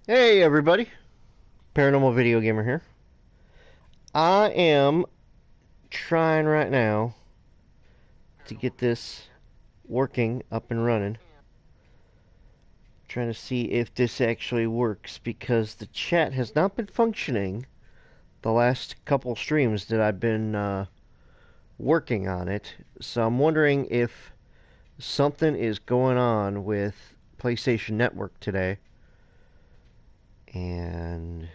Hey everybody, Paranormal Video Gamer here. I am trying right now to get this working, up and running. Trying to see if this actually works because the chat has not been functioning the last couple streams that I've been working on it. So I'm wondering if something is going on with PlayStation Network today, and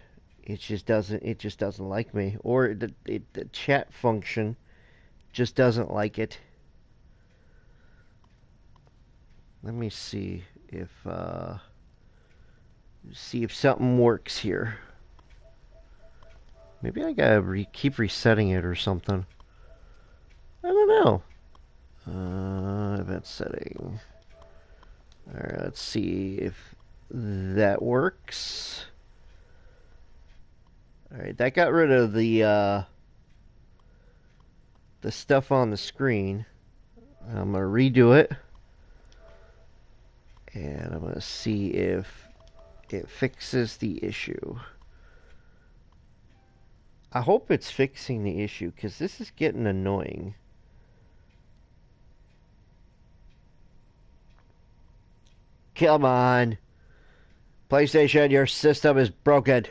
it just doesn't like me, or the chat function just doesn't like it. Let me see if something works here. Maybe I gotta keep resetting it or something. I don't know. Event setting. All right, let's see if that works. All right, that got rid of the stuff on the screen. I'm gonna redo it, and I'm gonna see if it fixes the issue. I hope it's fixing the issue because this is getting annoying. Come on. PlayStation, your system is broken.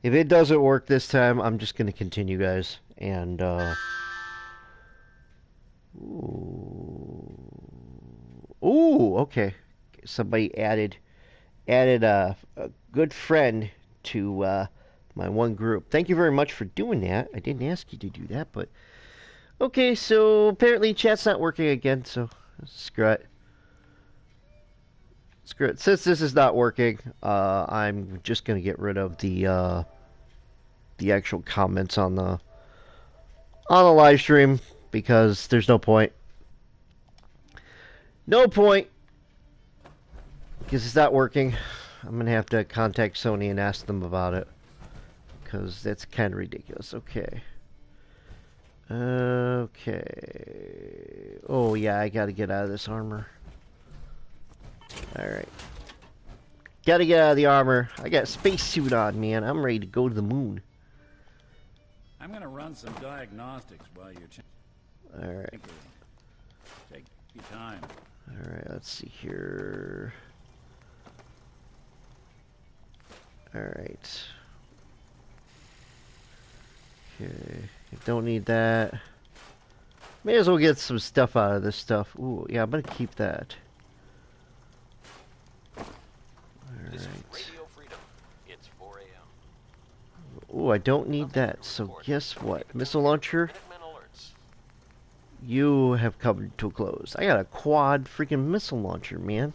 If it doesn't work this time, I'm just going to continue, guys. And, Ooh, okay. Somebody added a good friend to my one group. Thank you very much for doing that. I didn't ask you to do that, but okay. So apparently chat's not working again. So screw it. Screw it. Since this is not working, I'm just gonna get rid of the actual comments on the live stream because there's no point. No point because it's not working. I'm gonna have to contact Sony and ask them about it because that's kind of ridiculous. Okay. Okay. Oh yeah, I gotta get out of this armor. Alright. Gotta get out of the armor. I got a spacesuit on, man. I'm ready to go to the moon. I'm gonna run some diagnostics while you're Alright. Take your time. Alright, let's see here. Alright. Okay. Don't need that. May as well get some stuff out of this stuff. Ooh, yeah, I'm gonna keep that. Alright. Ooh, I don't need that. So guess what? Missile launcher. You have come to a close. I got a quad freaking missile launcher, man.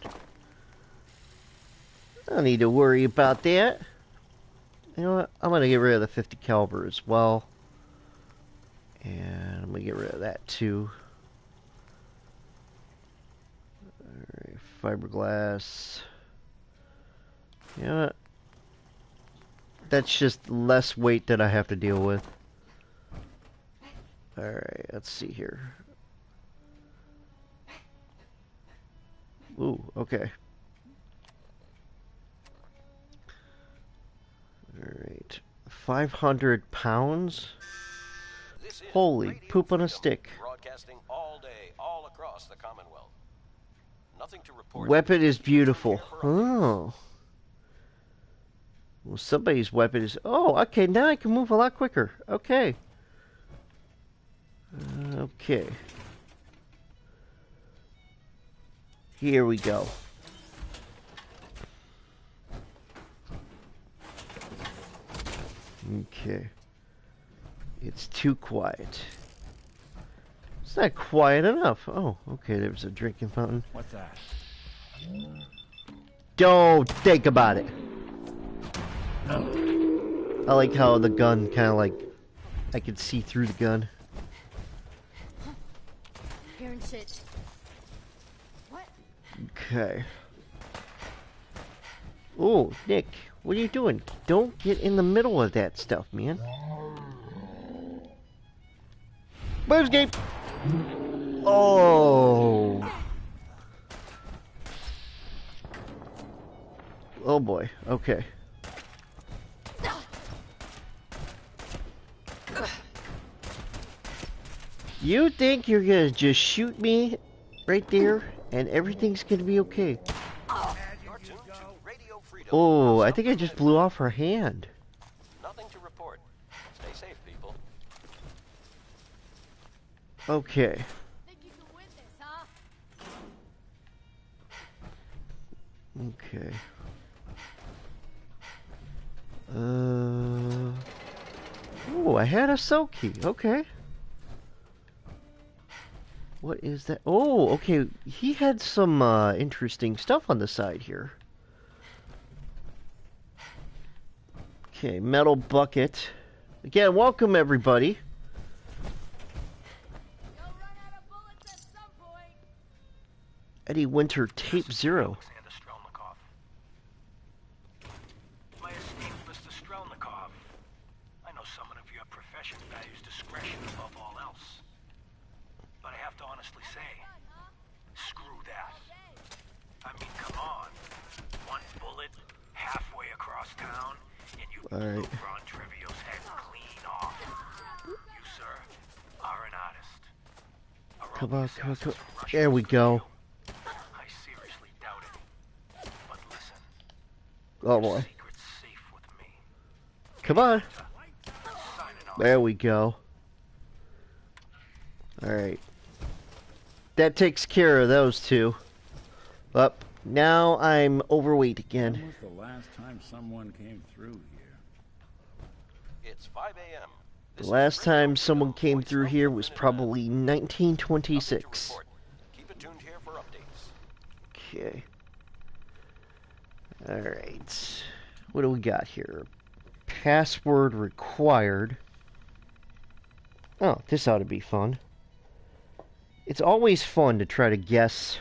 I don't need to worry about that. You know what? I'm gonna get rid of the 50 caliber as well. And I'm gonna get rid of that too. Alright, fiberglass. You know what? That's just less weight that I have to deal with. Alright, let's see here. Ooh, okay. Alright. 500 pounds? Holy poop on a stick. Broadcasting all day, all across the Commonwealth. Nothing to report. Weapon is beautiful. Oh. Well, somebody's weapon is... Oh, okay, now I can move a lot quicker. Okay. Okay. Here we go. Okay. It's too quiet. It's not quiet enough. Oh, okay, there was a drinking fountain. What's that? Don't think about it. I like how the gun kind of like... I can see through the gun. Hearing shit. What? Okay. Oh, Nick, what are you doing? Don't get in the middle of that stuff, man. Moves game. Oh. Oh boy. Okay. You think you're gonna just shoot me right there and everything's gonna be okay? You're tuned to Radio Freedom. Oh, I think I just blew off her hand. Nothing to report. Stay safe, people. Okay. Think you can win this, huh? Okay. Oh, I had a soak key. Okay. What is that? Oh, okay. He had some interesting stuff on the side here. Okay, metal bucket. Again, welcome everybody. You'll run out of bullets at some point. Eddie Winter Tape Zero. My esteemed Mr. Strelnikov, I know someone of your profession values discretion above all else. But I have to honestly say, screw that. I mean, come on. One bullet, halfway across town, and you blew Ron Trivio's head clean off. You, sir, are an artist. Come on, come on, come on. There we go. I seriously doubt it. But listen. Oh boy. Secret's safe with me. Come on. Signing off. There we go. Alright. That takes care of those two. Up. Now I'm overweight When again. was the last time someone came through here? It's 5 a.m. The last time someone came through here was probably 1926. Keep it tuned here for updates. Okay. Alright. What do we got here? Password required. Oh, this ought to be fun. It's always fun to try to guess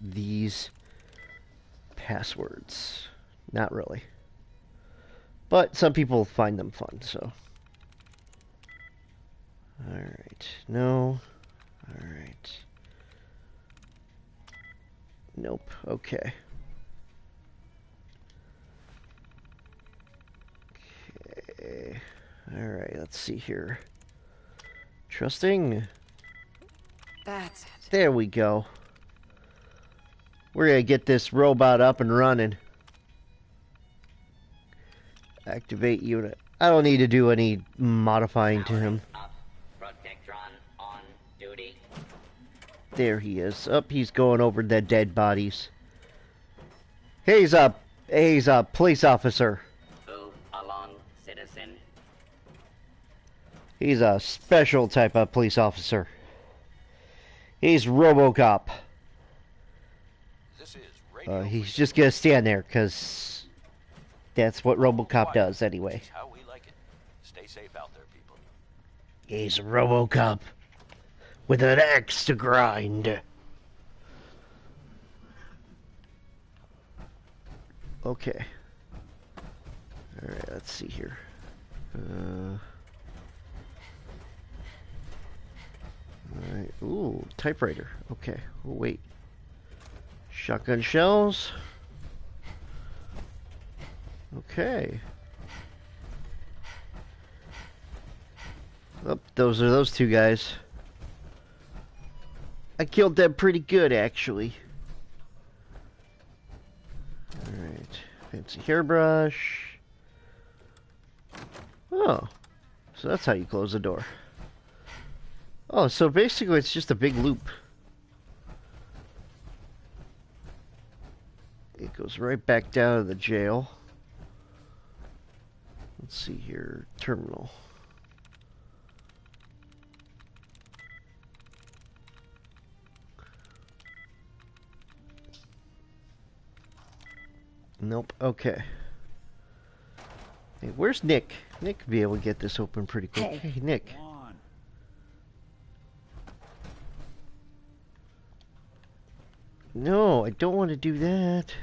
these passwords. Not really. But some people find them fun, so. Alright. No. Alright. Nope. Okay. Okay. Alright, let's see here. Trusting. That's it. There we go. We're gonna get this robot up and running. Activate unit. I don't need to do any modifying to him. Up. Protectron on duty. There he is. Up, he's going over the dead bodies. He's a police officer. Move along, citizen. He's a special type of police officer. He's RoboCop. This is Radio He's just gonna stand there, because that's what RoboCop does anyway. It's how we like it. Stay safe out there, people. He's RoboCop with an axe to grind. Okay. Alright, let's see here. Alright, ooh, typewriter. Okay, oh, wait. Shotgun shells. Okay. Oh, those are those two guys. I killed them pretty good, actually. Alright, fancy hairbrush. Oh, so that's how you close the door. Oh, so basically it's just a big loop. It goes right back down to the jail. Let's see here, terminal. Nope, okay. Hey, where's Nick? Nick could be able to get this open pretty quick. Hey, Nick. Come on. No, I don't want to do that.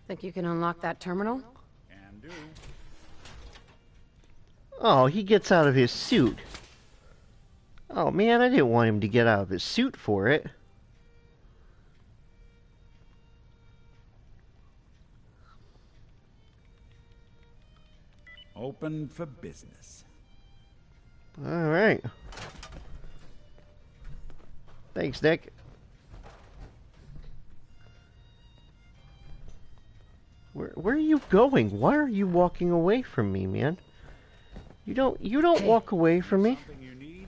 Think you can unlock that terminal? Can do. Oh, he gets out of his suit. Oh man, I didn't want him to get out of his suit for it. Open for business. Alright. Thanks, Nick. Where are you going? Why are you walking away from me, man? You don't Hey. walk away from me. Something you need?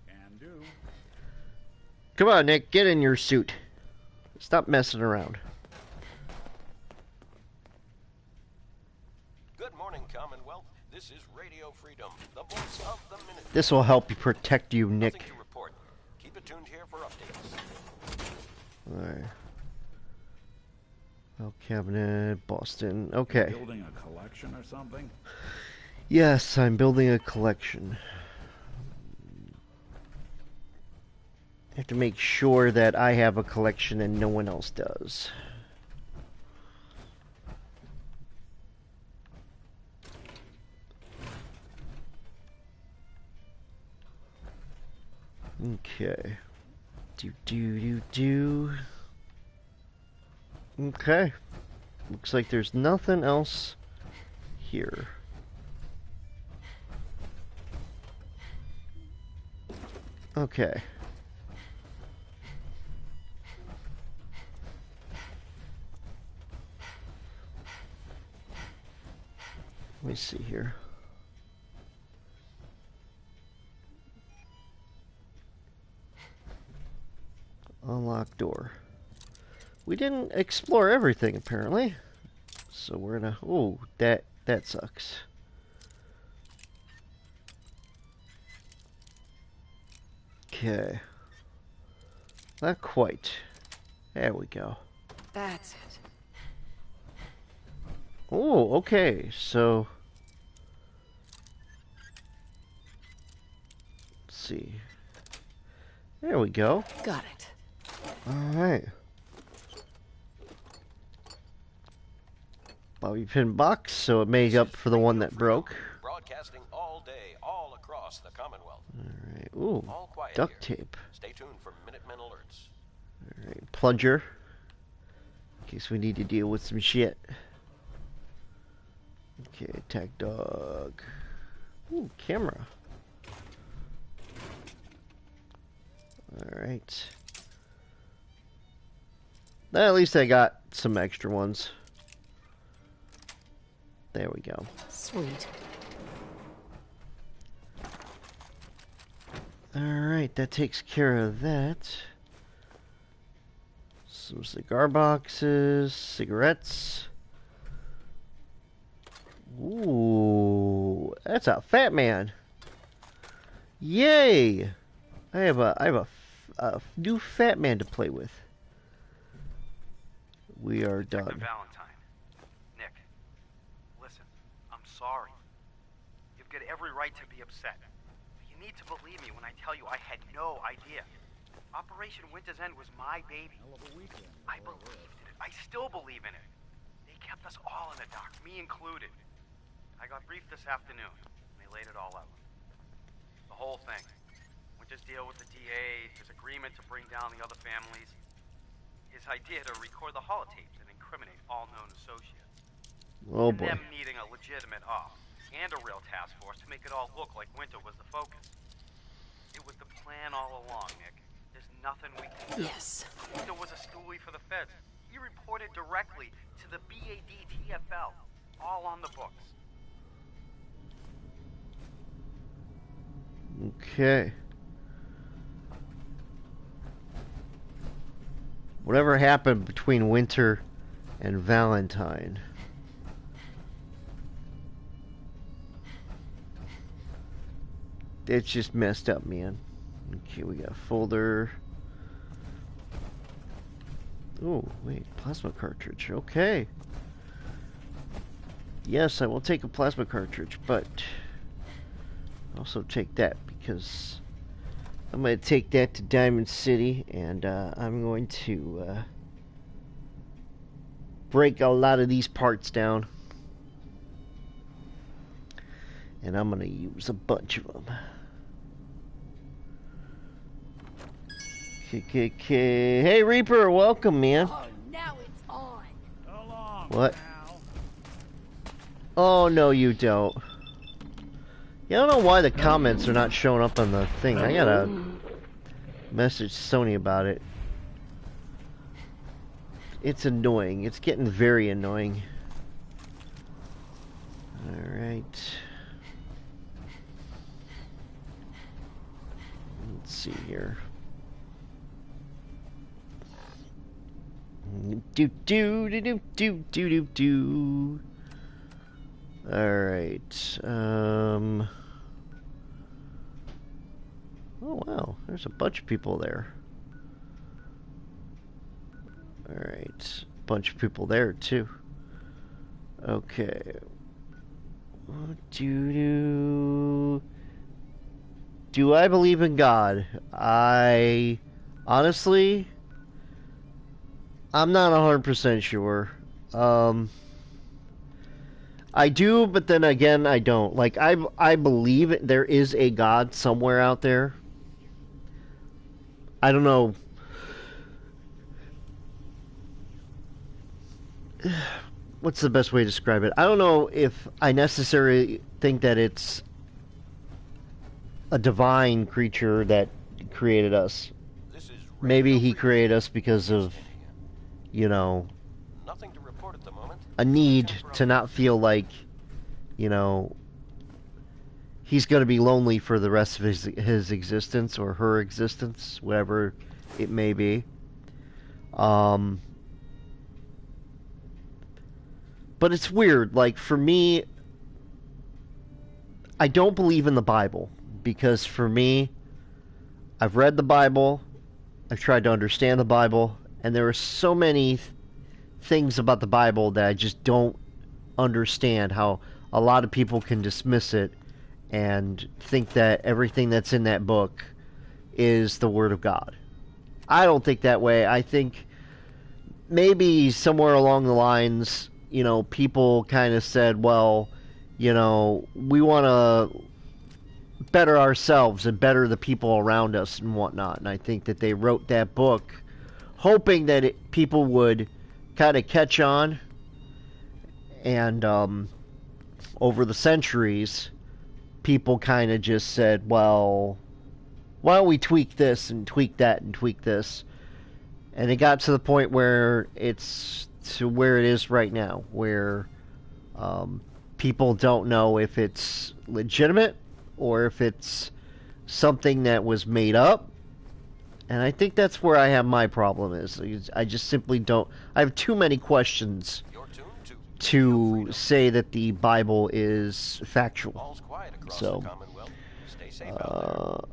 Can do. Come on, Nick, get in your suit. Stop messing around. Good morning, Commonwealth. This is Radio Freedom, the voice of the minute. This will help you protect you, Nick. Nothing to report. Keep it tuned here for updates. Alright. File cabinet, Boston. Okay. Building a collection or something? Yes, I'm building a collection. I have to make sure that I have a collection and no one else does. Okay. Do. Okay. Looks like there's nothing else here. Okay. Let me see here. Unlock door. We didn't explore everything apparently. So we're gonna oh, that sucks. Okay. Not quite. There we go. That's it. Oh, okay. So let's see. There we go. Got it. Alright. Bobby pin box, so it made up for the one that broke. Broadcasting all day, all across the Commonwealth. Alright. Ooh. All quiet Duct here. tape. Stay tuned for Minutemen alerts. Alright. Plunger. In case we need to deal with some shit. Okay, attack dog. Ooh, camera. Alright. At least I got some extra ones. There we go. Sweet. Alright, that takes care of that. Some cigar boxes, cigarettes. Ooh, that's a fat man. Yay! I have a new fat man to play with. We are Detective done. Valentine. Nick, listen, I'm sorry. You've got every right to be upset. But you need to believe me when I tell you I had no idea. Operation Winter's End was my baby. Hell of a weekend. I believed in it. I still believe in it. They kept us all in the dark, me included. I got briefed this afternoon. They laid it all out. The whole thing. Winter's deal with the DA, his agreement to bring down the other families, his idea to record the holotapes and incriminate all known associates. Oh And boy. them needing a legitimate op and a real task force to make it all look like Winter was the focus. It was the plan all along, Nick. There's nothing we can do. Yes. Winter was a stoolie for the feds. He reported directly to the BADTFL. All on the books. Okay. Whatever happened between Winter and Valentine? It's just messed up, man. Okay, we got a folder. Oh, wait, plasma cartridge. Okay. Yes, I will take a plasma cartridge, but also take that because I'm going to take that to Diamond City and I'm going to break a lot of these parts down And I'm gonna use a bunch of them. Hey Reaper, welcome, man. Oh, now it's on. So long, What? pal. Oh no, you don't. Yeah, I don't know why the comments are not showing up on the thing. I gotta message Sony about it. It's annoying. It's getting very annoying. Alright. Let's see here. Do do do do do do do do. Alright. Oh wow, there's a bunch of people there. Alright. Bunch of people there too. Okay. Do I believe in God? I honestly, I'm not 100% sure. I do, but then again, I don't. Like, I believe there is a God somewhere out there. I don't know. What's the best way to describe it? I don't know if I necessarily think that it's a divine creature that created us. This is Maybe Radio he Freedom. created us because of, you know, Nothing to report at the moment. a need to not feel like, you know, he's going to be lonely for the rest of his existence or her existence, whatever it may be. But it's weird. Like, for me, I don't believe in the Bible because for me, I've read the Bible, I've tried to understand the Bible, and there are so many things about the Bible that I just don't understand how a lot of people can dismiss it and think that everything that's in that book is the Word of God. I don't think that way. I think maybe somewhere along the lines, you know, people kind of said, well, you know, we want to better ourselves and better the people around us and whatnot. And I think that they wrote that book hoping that people would kind of catch on. And over the centuries, people kind of just said, well, why don't we tweak this and tweak that and tweak this? And it got to the point where it's to where it is right now, where people don't know if it's legitimate or if it's something that was made up. And I think that's where I have my problem is. I just simply don't. I have too many questions You're tuned to say that the Bible is factual. All's quiet across So, the Commonwealth. Stay safe out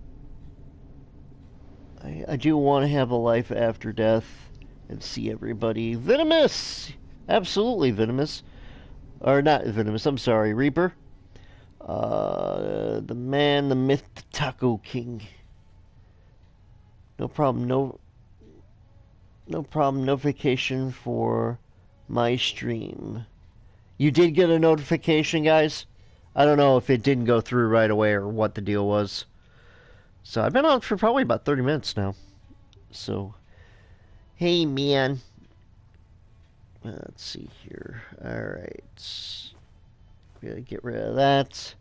there. I do want to have a life after death and see everybody. Venomous! Absolutely venomous. Or not venomous, I'm sorry, Reaper. The man, the myth, the Taco King. No problem, no problem, notification for my stream. You did get a notification, guys? I don't know if it didn't go through right away or what the deal was. So I've been on for probably about 30 minutes now. So, hey man. Let's see here. Alright. Gotta get rid of that.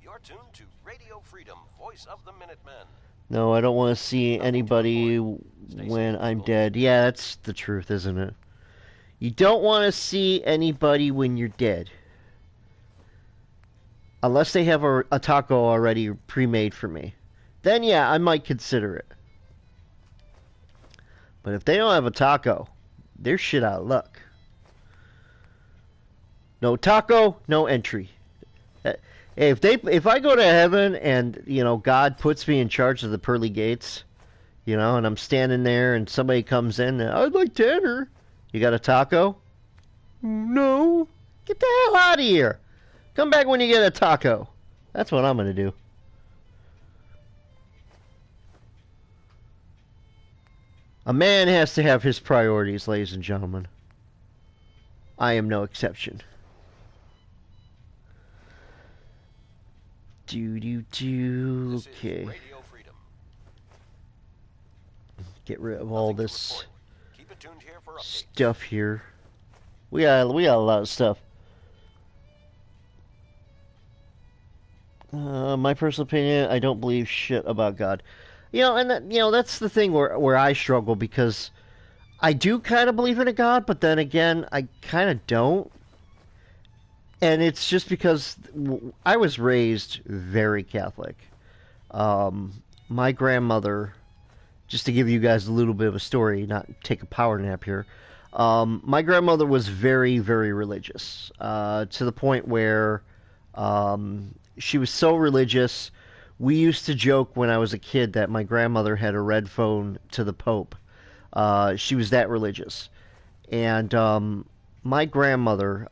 You're tuned to Radio Freedom, voice of the Minutemen. No, I don't want to see anybody when I'm dead. Yeah, that's the truth, isn't it? You don't want to see anybody when you're dead. Unless they have a taco already pre-made for me. Then yeah, I might consider it. But if they don't have a taco, they're shit out of luck. No taco, no entry. If I go to heaven and, you know, God puts me in charge of the pearly gates, you know, and I'm standing there and somebody comes in and I'd like to enter. You got a taco? No. Get the hell out of here. Come back when you get a taco. That's what I'm going to do. A man has to have his priorities, ladies and gentlemen. I am no exception. Do do do. This is Okay. Radio Freedom. Get rid of all Nothing to this report. Keep it tuned here for updates. stuff here. We got a lot of stuff. My personal opinion, I don't believe shit about God. And that's the thing where I struggle because I do kind of believe in a God, but then again, I kind of don't. And it's just because I was raised very Catholic. My grandmother, just to give you guys a little bit of a story, not take a power nap here. My grandmother was very, very religious, to the point where she was so religious. We used to joke when I was a kid that my grandmother had a red phone to the Pope. She was that religious. And my grandmother,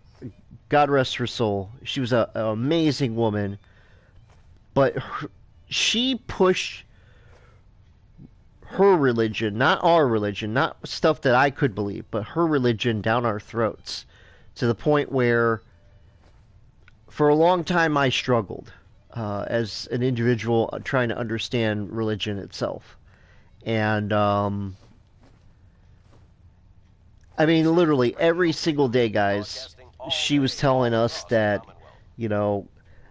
God rest her soul, she was an amazing woman, but she pushed her religion, not our religion, not stuff that I could believe, but her religion down our throats to the point where for a long time I struggled as an individual trying to understand religion itself. And I mean, literally every single day, guys, she was telling us that, you know,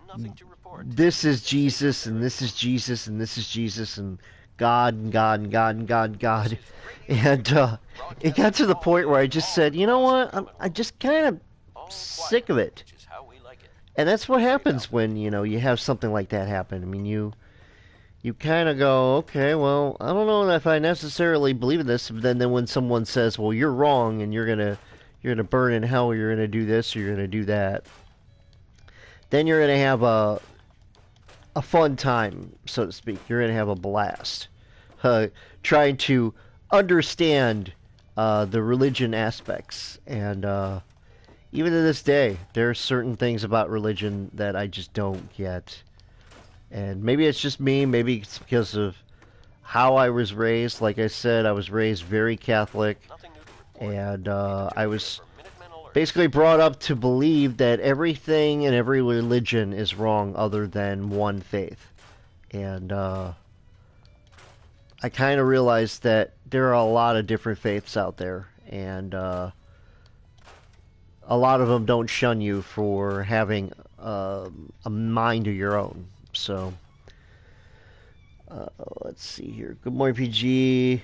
Nothing to report. this is Jesus and this is Jesus and this is Jesus and God and God and God and God and God. And it got to the point where I just said, you know what, I just kind of sick of it. Which is how we like it. And that's what happens when, you have something like that happen. I mean, you kind of go, okay, well, I don't know if I necessarily believe in this. But then when someone says, well, you're wrong and you're gonna burn in hell, or you're gonna do this, or you're gonna do that, then you're gonna have a fun time, so to speak. You're gonna have a blast, trying to understand the religion aspects. And even to this day, there are certain things about religion that I just don't get. And maybe it's just me, maybe it's because of how I was raised. Like I said, I was raised very Catholic, Nothing new to report. and I was For Minutemen Alert. basically brought up to believe that everything and every religion is wrong other than one faith. And I kind of realized that there are a lot of different faiths out there, and a lot of them don't shun you for having a mind of your own. So, let's see here. Good morning, PG.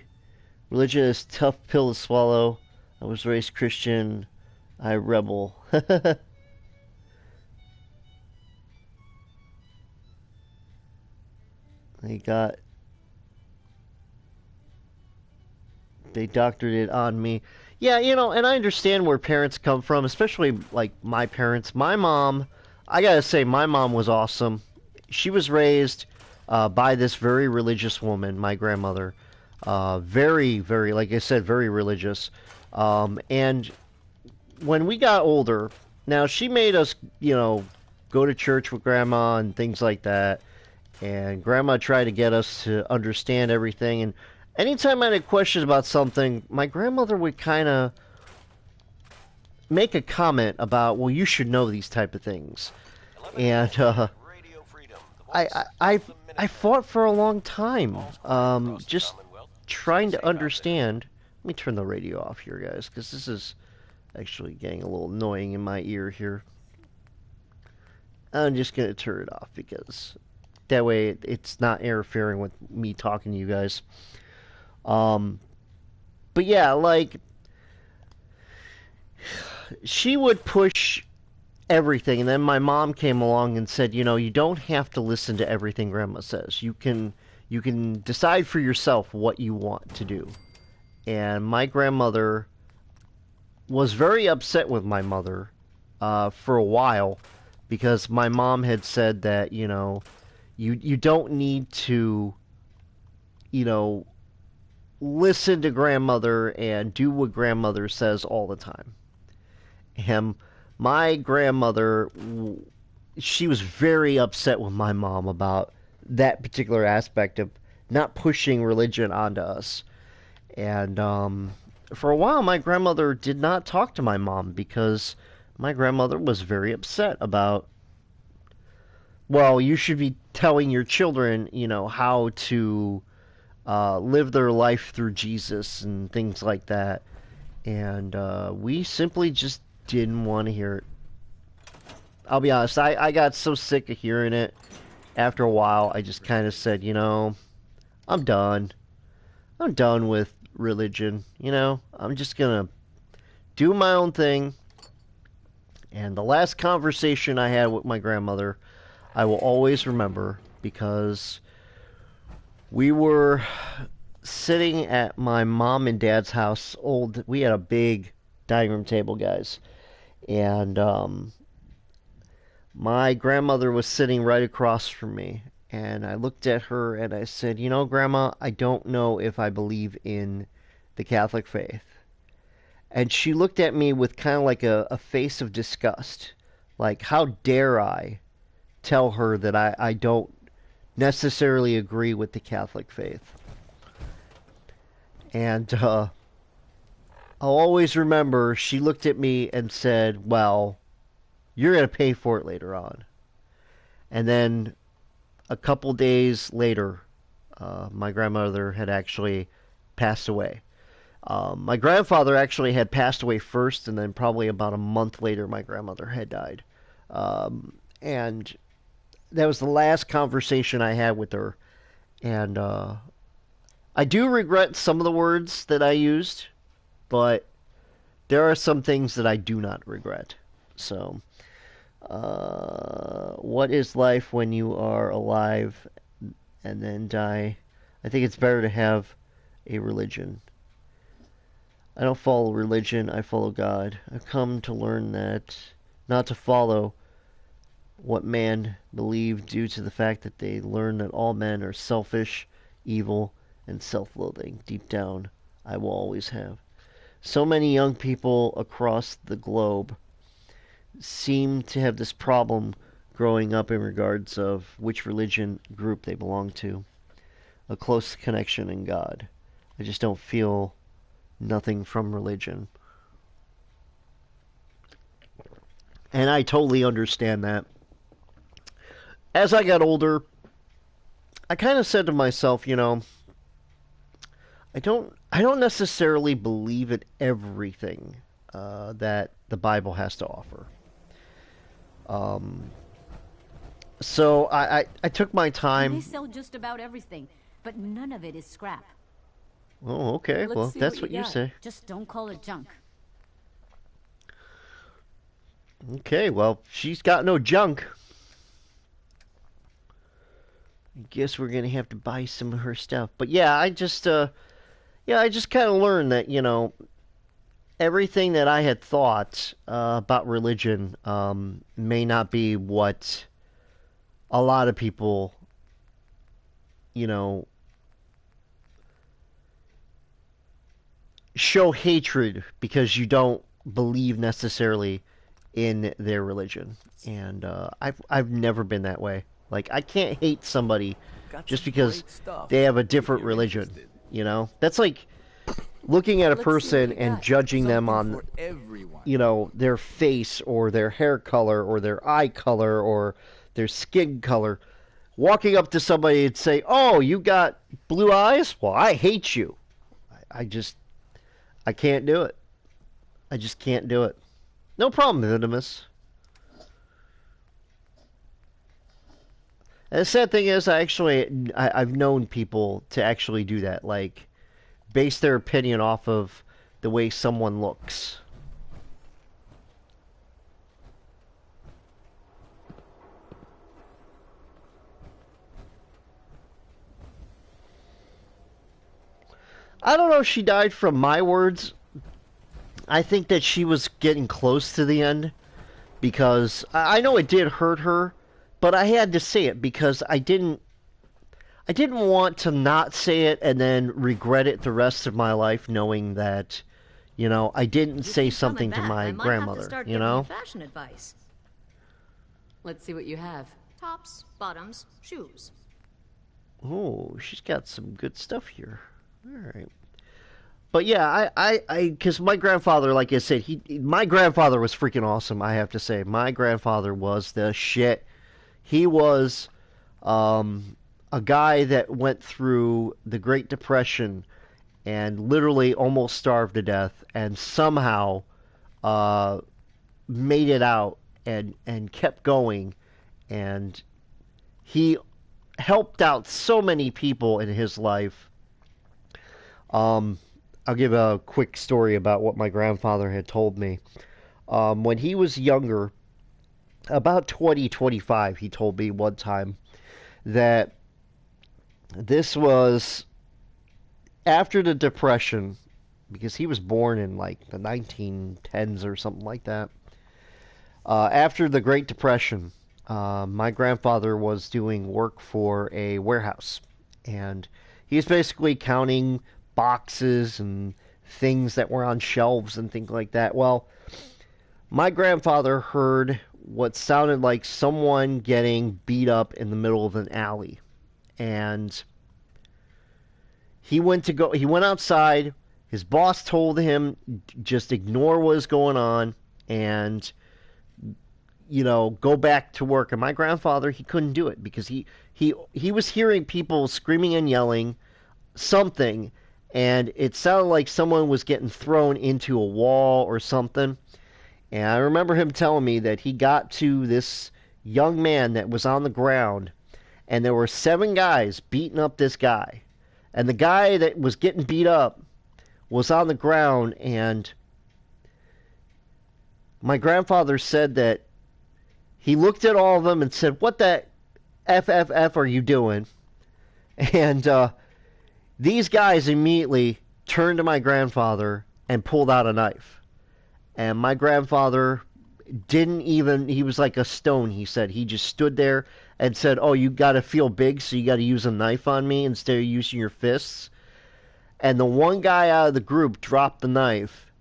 Religion is a tough pill to swallow. I was raised Christian. I rebel. They got. They doctored it on me. Yeah, and I understand where parents come from, especially like my parents. My mom, I gotta say, my mom was awesome. She was raised by this very religious woman, my grandmother. Very, very, like I said, very religious. And when we got older, now she made us, go to church with grandma and things like that. And grandma tried to get us to understand everything. And anytime I had questions about something, my grandmother would kind of make a comment about, well, you should know these type of things. And Radio Freedom. The voice I of the I Minutemen. fought for a long time, Across the just Commonwealth. trying Stay to safe out there. understand. Let me turn the radio off here, guys, because this is actually getting a little annoying in my ear here. I'm just gonna turn it off because that way it's not interfering with me talking to you guys. But yeah, like she would push everything, and then my mom came along and said, you don't have to listen to everything grandma says. You can decide for yourself what you want to do. And my grandmother was very upset with my mother for a while because my mom had said that, you don't need to, listen to grandmother and do what grandmother says all the time. And my grandmother, she was very upset with my mom about that particular aspect of not pushing religion onto us. And for a while, my grandmother did not talk to my mom because my grandmother was very upset about well, you should be telling your children, how to live their life through Jesus and things like that. And we simply just didn't want to hear it. I'll be honest, I got so sick of hearing it. After a while, I just kind of said, I'm done. I'm done with religion. I'm just gonna do my own thing. And the last conversation I had with my grandmother, I will always remember because we were sitting at my mom and dad's house. We had a big dining room table, guys. And my grandmother was sitting right across from me. And I looked at her and I said, Grandma, I don't know if I believe in the Catholic faith. And she looked at me with kind of like a face of disgust. Like, how dare I tell her that I don't necessarily agree with the Catholic faith? And I'll always remember she looked at me and said, well, you're going to pay for it later on. And then a couple days later, my grandmother had actually passed away. My grandfather actually had passed away first, and then probably about a month later, my grandmother had died. And that was the last conversation I had with her. And I do regret some of the words that I used, but there are some things that I do not regret. So, what is life when you are alive and then die? I think it's better to have a religion. I don't follow religion, I follow God. I've come to learn that not to follow what man believed due to the fact that they learn that all men are selfish, evil, and self-loathing. Deep down, I will always have. So many young people across the globe seem to have this problem growing up in regards of which religion group they belong to. A close connection in God. I just don't feel nothing from religion. And I totally understand that. As I got older, I kind of said to myself, I don't necessarily believe in everything that the Bible has to offer. So I took my They time. sell just about everything, but none of it is scrap. Oh, okay. Let's Well, see that's what you got. say. Just don't call it junk. Okay, well, she's got no junk. I guess we're gonna have to buy some of her stuff. But yeah, I just kind of learned that everything that I had thought about religion may not be what a lot of people, you know, show hatred because you don't believe necessarily in their religion. And I've never been that way. Like, I can't hate somebody just because they have a different religion. That's like looking at a person and judging them on, their face or their hair color or their eye color or their skin color. Walking up to somebody and say, "Oh, you got blue eyes? Well, I hate you." I can't do it. I just can't do it. No problem, Venomous. And the sad thing is, I've known people to actually do that, like base their opinion off of the way someone looks. I don't know if she died from my words. I think that she was getting close to the end because I know it did hurt her, but I had to say it because I didn't want to not say it and then regret it the rest of my life knowing that, I didn't say something to my grandmother, Fashion advice. Let's see what you have. Tops, bottoms, shoes. Oh, she's got some good stuff here. All right. But yeah, because my grandfather, like I said, my grandfather was freaking awesome, I have to say. My grandfather was the shit. He was a guy that went through the Great Depression and literally almost starved to death, and somehow uh, made it out and kept going, and he helped out so many people in his life. Um, I'll give a quick story about what my grandfather had told me. When he was younger, about 20, 25, he told me one time that this was after the Depression, because he was born in like the 1910s or something like that. After the Great Depression, my grandfather was doing work for a warehouse, and he was basically counting boxes and things that were on shelves and things like that. Well, my grandfather heard what sounded like someone getting beat up in the middle of an alley, and he went outside. His boss told him just ignore what was going on and go back to work. And my grandfather, he couldn't do it because he was hearing people screaming and yelling something, and it sounded like someone was getting thrown into a wall or something. And I remember him telling me that he got to this young man that was on the ground, and there were 7 guys beating up this guy. And the guy that was getting beat up was on the ground, and my grandfather said that he looked at all of them and said, "What the FFF are you doing?" And these guys immediately turned to my grandfather and pulled out a knife. And my grandfather didn't even, he was like a stone, he said. He just stood there and said, "Oh, you got to feel big, so you got to use a knife on me instead of using your fists." And the one guy out of the group dropped the knife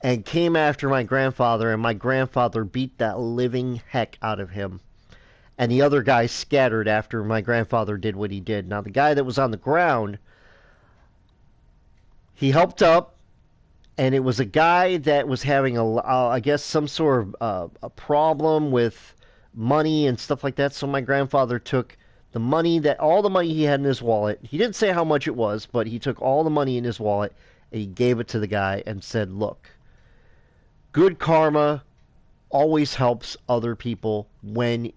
and came after my grandfather, and my grandfather beat that living heck out of him. And the other guys scattered after my grandfather did what he did. Now, the guy that was on the ground, he helped up, and it was a guy that was having I guess, some sort of a problem with money and stuff like that. So my grandfather took all the money he had in his wallet. He didn't say how much it was, but he took all the money in his wallet and he gave it to the guy and said, "Look, good karma always helps other people when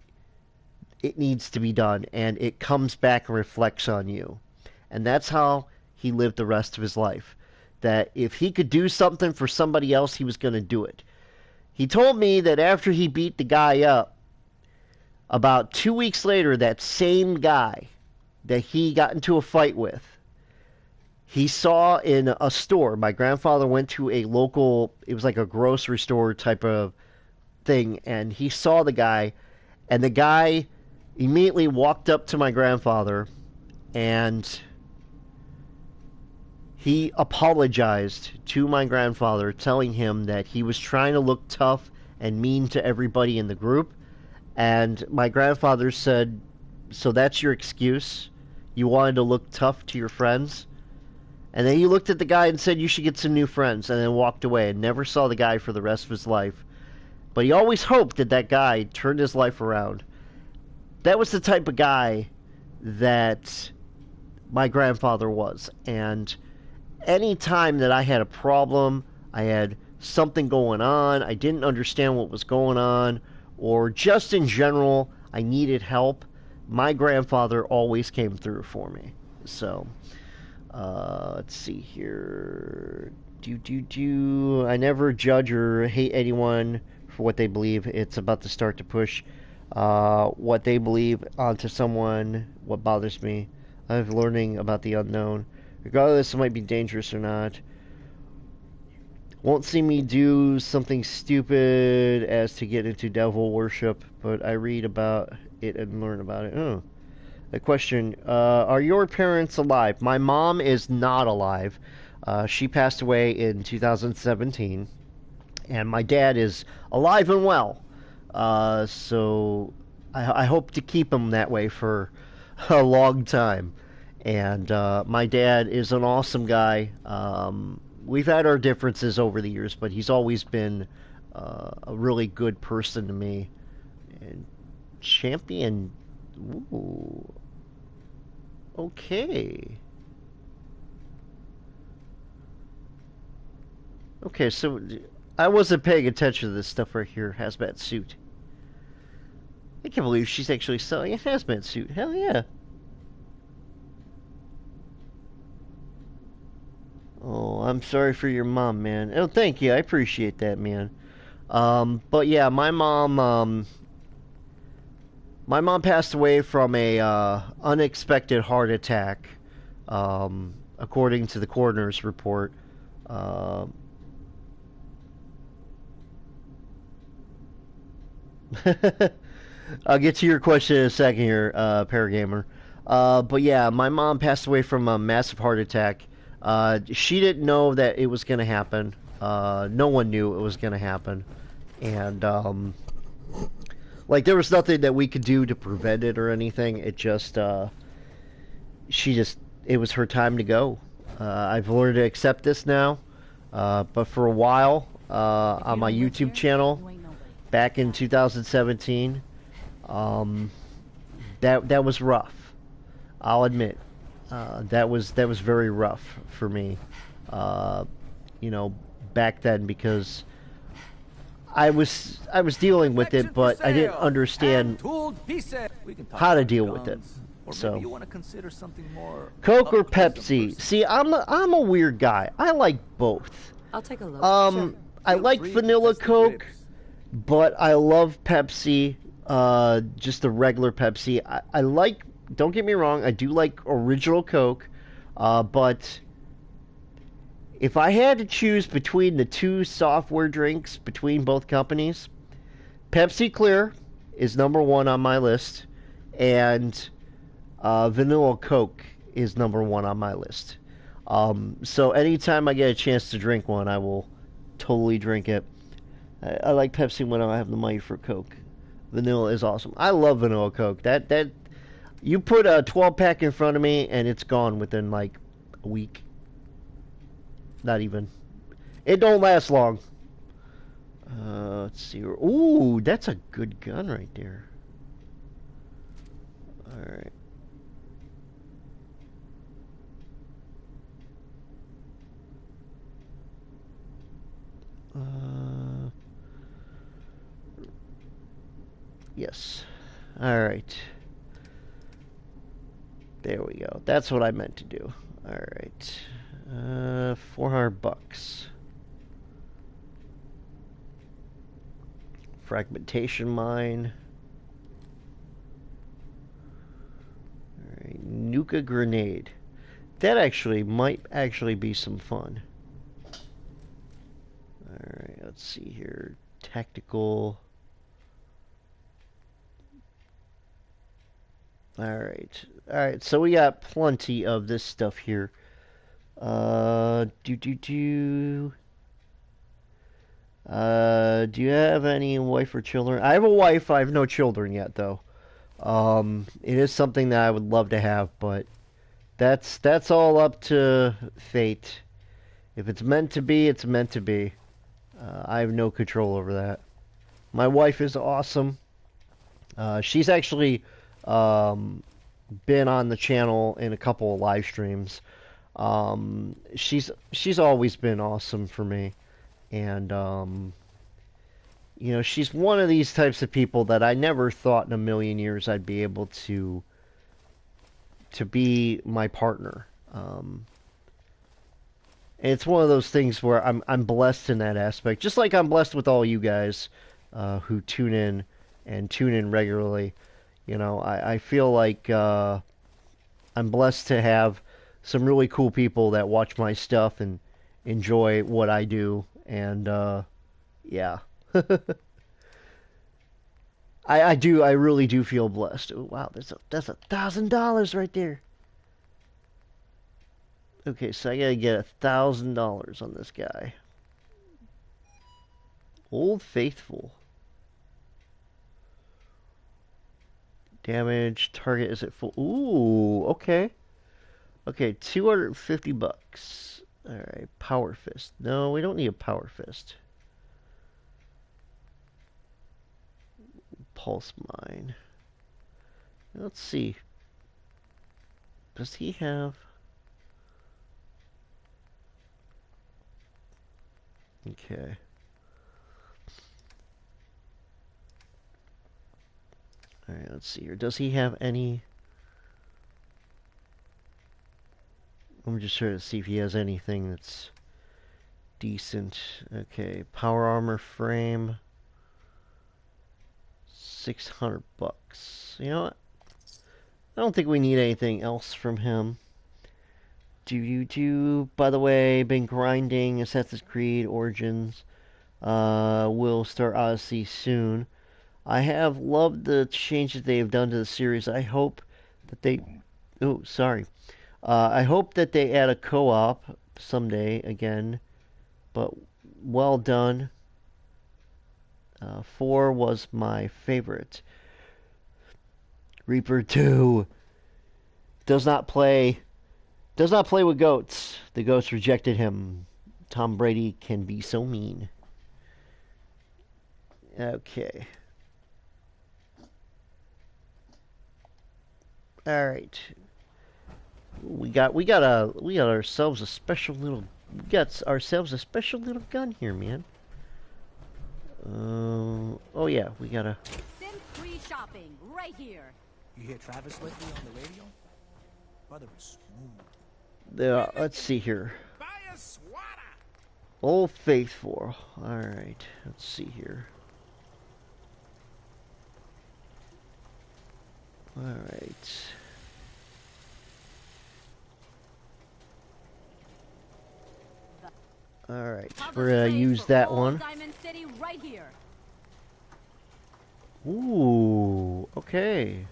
it needs to be done, and it comes back and reflects on you." And that's how he lived the rest of his life. That if he could do something for somebody else, he was going to do it. He told me that after he beat the guy up, about 2 weeks later, that same guy that he got into a fight with, he saw in a store. My grandfather went to a local, it was like a grocery store type of thing, and he saw the guy, and the guy immediately walked up to my grandfather, and he apologized to my grandfather, telling him that he was trying to look tough and mean to everybody in the group. And my grandfather said, "So that's your excuse? You wanted to look tough to your friends?" And then he looked at the guy and said, "You should get some new friends," and then walked away and never saw the guy for the rest of his life. But he always hoped that that guy turned his life around. That was the type of guy that my grandfather was. And any time that I had a problem, I had something going on, I didn't understand what was going on, or just in general, I needed help, my grandfather always came through for me. So, let's see here. I never judge or hate anyone for what they believe. It's about to start to push what they believe onto someone. What bothers me, I'm learning about the unknown. Regardless, it might be dangerous or not. Won't see me do something stupid as to get into devil worship, but I read about it and learn about it. Oh. A question. Are your parents alive? My mom is not alive. She passed away in 2017. And my dad is alive and well. So I hope to keep him that way for a long time. And my dad is an awesome guy. We've had our differences over the years, but he's always been a really good person to me. And champion. Ooh. Okay. Okay, so I wasn't paying attention to this stuff right here. Hazmat suit. I can't believe she's actually selling a hazmat suit. Hell yeah. Oh, I'm sorry for your mom, man. Oh, thank you. I appreciate that, man. But yeah, my mom passed away from a unexpected heart attack, according to the coroner's report. Uh, I'll get to your question in a second here, Paragamer. But yeah, my mom passed away from a massive heart attack. She didn't know that it was going to happen. No one knew it was going to happen. And, like, there was nothing that we could do to prevent it or anything. It just, it was her time to go. I've learned to accept this now. But for a while, on my YouTube channel, back in 2017, that was rough. I'll admit, that was very rough for me. Uh, back then because I was dealing with it, but I didn't understand how to deal with it. So, Coke or Pepsi? See, I'm a weird guy. I like both. I'll take a look. I like vanilla Coke, but I love Pepsi. Just the regular Pepsi. I like. Don't get me wrong. I do like original Coke, but if I had to choose between the two software drinks between both companies, Pepsi Clear is number one on my list, and Vanilla Coke is number one on my list. So anytime I get a chance to drink one, I will totally drink it. I like Pepsi when I have the money for Coke. Vanilla is awesome. I love Vanilla Coke. That you put a 12 pack in front of me and it's gone within like a week. Not even. It don't last long. Let's see. Ooh, that's a good gun right there. Alright. Yes. Alright. There we go. That's what I meant to do. Alright. $400. Fragmentation mine. Alright. Nuka grenade. That actually might actually be some fun. Alright, let's see here. Tactical. Alright. Alright, so we got plenty of this stuff here. Do you have any wife or children? I have a wife. I have no children yet, though. It is something that I would love to have, but that's all up to fate. If it's meant to be, it's meant to be. I have no control over that. My wife is awesome. She's actually been on the channel in a couple of live streams. She's always been awesome for me, and she's one of these types of people that I never thought in a million years I'd be able to be my partner. And it's one of those things where I'm blessed in that aspect, just like I'm blessed with all you guys who tune in regularly. I feel like I'm blessed to have some really cool people that watch my stuff and enjoy what I do, and yeah. I really do feel blessed. Oh, wow, that's $1,000 right there. Okay, so I gotta get $1,000 on this guy. Old Faithful. Damage target is at full. Ooh, okay. Okay, $250. All right, Power Fist. No, we don't need a Power Fist. Pulse Mine. Let's see. Does he have... Okay. Alright, let's see here. Does he have any... I'm just trying to see if he has anything that's decent. Okay, power armor frame. 600 bucks. You know what? I don't think we need anything else from him. By the way, been grinding Assassin's Creed Origins. Will start Odyssey soon. I have loved the changes they have done to the series. I hope that they... Oh, sorry. I hope that they add a co-op someday again. But well done. 4 was my favorite. Reaper 2 does not play with goats. The goats rejected him. Tom Brady can be so mean. Okay. All right. We got ourselves a special little gun here, man. Oh yeah, we got a Sin-free shopping right here. You hear Travis lately on the radio? Brother is smooth. let's see here. Buy a swatter. Old Faithful. All right, let's see here. All right. All right, we're gonna use that one. Diamond City right here. Ooh, okay.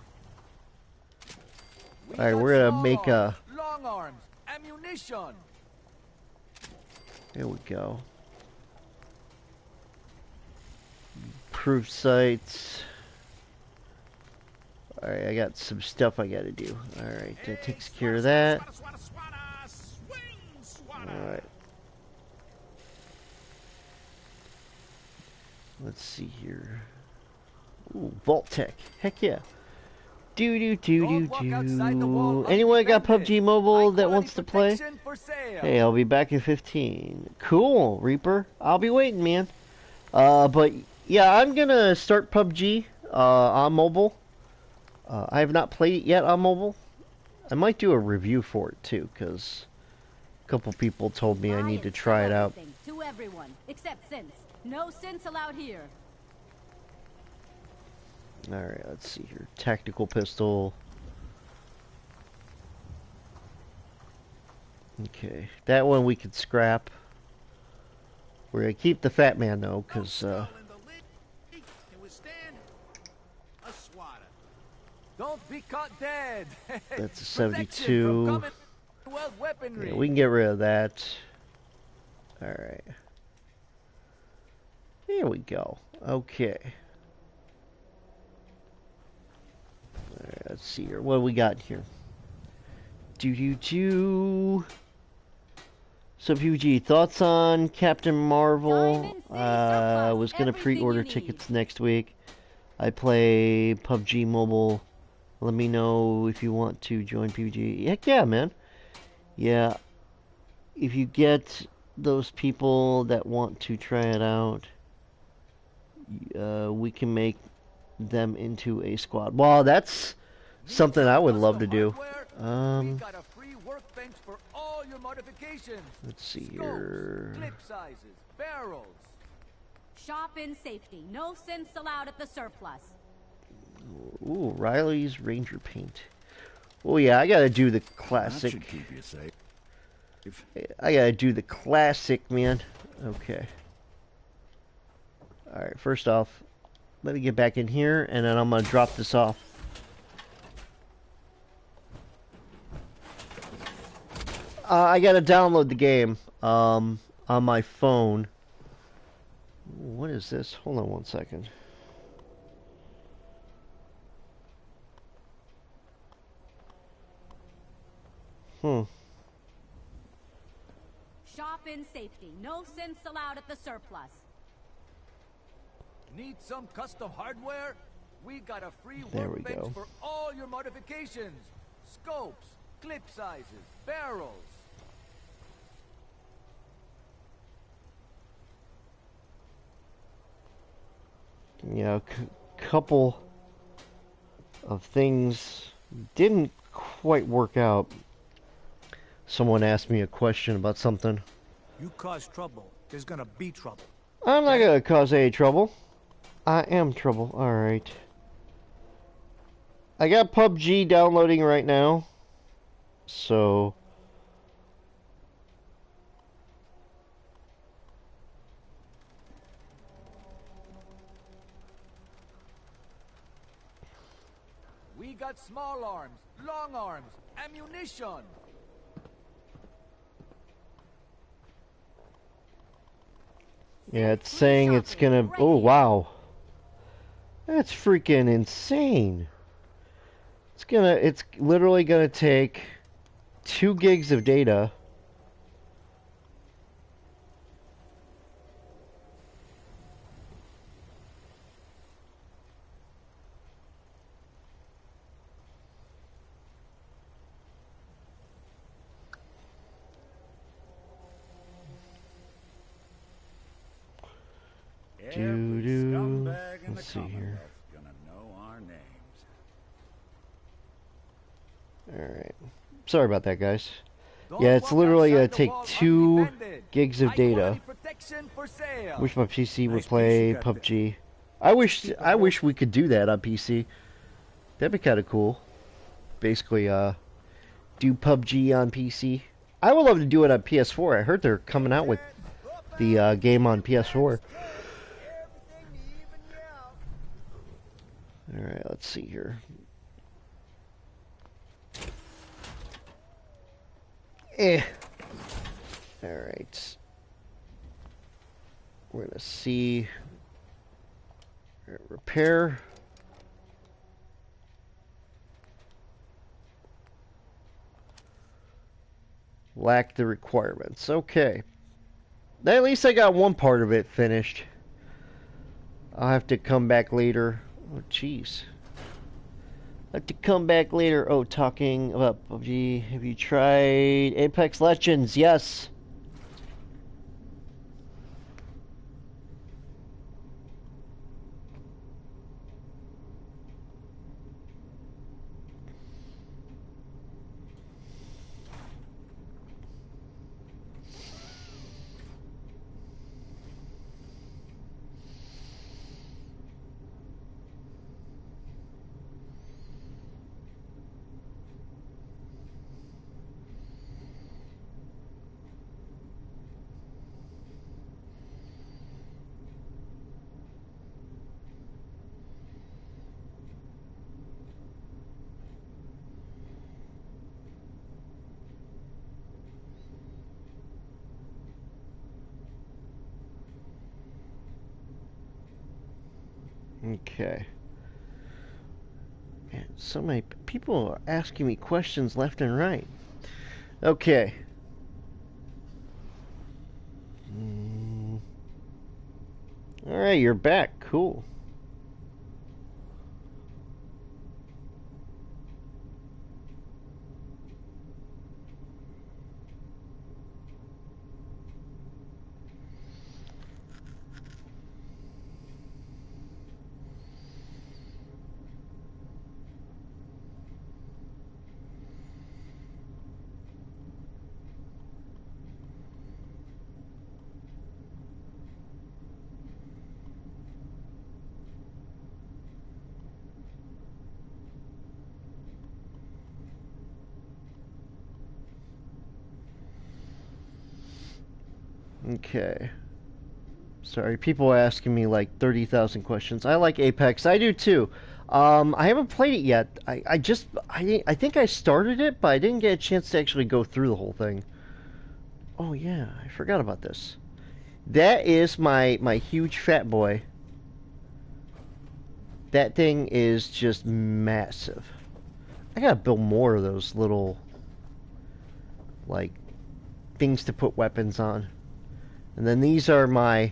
All right, we're gonna make a. Long arms, ammunition. There we go. Proof sites. All right, I got some stuff I gotta do. All right, that takes care of that. All right. Let's see here. Ooh, Vault Tech. Heck yeah. Anyone got PUBG Mobile that wants to play? Hey, I'll be back in 15. Cool, Reaper. I'll be waiting, man. But yeah, I'm gonna start PUBG on mobile. I have not played it yet on mobile. I might do a review for it too, because a couple people told me I need to try it out. To everyone, except Sins. No Sins allowed here. Alright, let's see here. Tactical pistol. Okay, that one we could scrap. We're gonna keep the Fat Man though, because Don't be caught dead. that's a 72. Yeah, we can get rid of that. Alright. There we go. Okay. Alright, let's see here. What do we got here? So PUBG, thoughts on Captain Marvel? I was gonna pre-order tickets next week. I play PUBG Mobile. Let me know if you want to join PUBG. Heck yeah, man. Yeah. If you get those people that want to try it out, we can make them into a squad. Wow, that's something I would love to do. Let's see here. Clip sizes, barrels. Shop in safety. No Sins allowed at the surplus. Ooh, Riley's Ranger paint. Oh yeah, I gotta do the classic. That should keep you safe. I gotta do the classic, man. Okay. Alright, first off, let me get back in here, and then I'm gonna drop this off. I gotta download the game on my phone. What is this? Hold on one second. Shop in safety. No Sins allowed at the surplus. Need some custom hardware? We got a free There we workbench go. for all your modifications. Scopes, clip sizes, barrels. Yeah, couple of things didn't quite work out. Someone asked me a question about something. You cause trouble, there's gonna be trouble. I'm not gonna cause any trouble. I am trouble. Alright. I got PUBG downloading right now. So... We got small arms, long arms, ammunition. Yeah, it's saying it's gonna... Oh, wow. That's freaking insane. It's literally gonna take 2 gigs of data. Every scumbag in the Let's see here. Commonwealth's gonna know our names. Alright. Sorry about that, guys. Don't Yeah, it's walk literally gonna outside the take walls 2 empty-handed. gigs of High data. quality protection for sale. Wish my PC would Nice piece play you got PUBG. I wish we could do that on PC. That'd be kind of cool. Basically, do PUBG on PC. I would love to do it on PS4. I heard they're coming out with the game on PS4. Alright, let's see here. Alright. We're gonna see. Repair. Lack the requirements. Okay. At least I got one part of it finished. I'll have to come back later. Oh, jeez. I'll have to come back later. Oh, talking about PUBG. Have you tried Apex Legends? Yes. Okay. Man, so many people are asking me questions left and right. Okay. Alright, you're back. Cool. Okay. Sorry, people are asking me like 30,000 questions. I like Apex. I do too. I haven't played it yet. I think I started it, but I didn't get a chance to actually go through the whole thing. Oh yeah, I forgot about this. That is my huge fat boy. That thing is just massive. I gotta build more of those little, like, things to put weapons on. And then these are my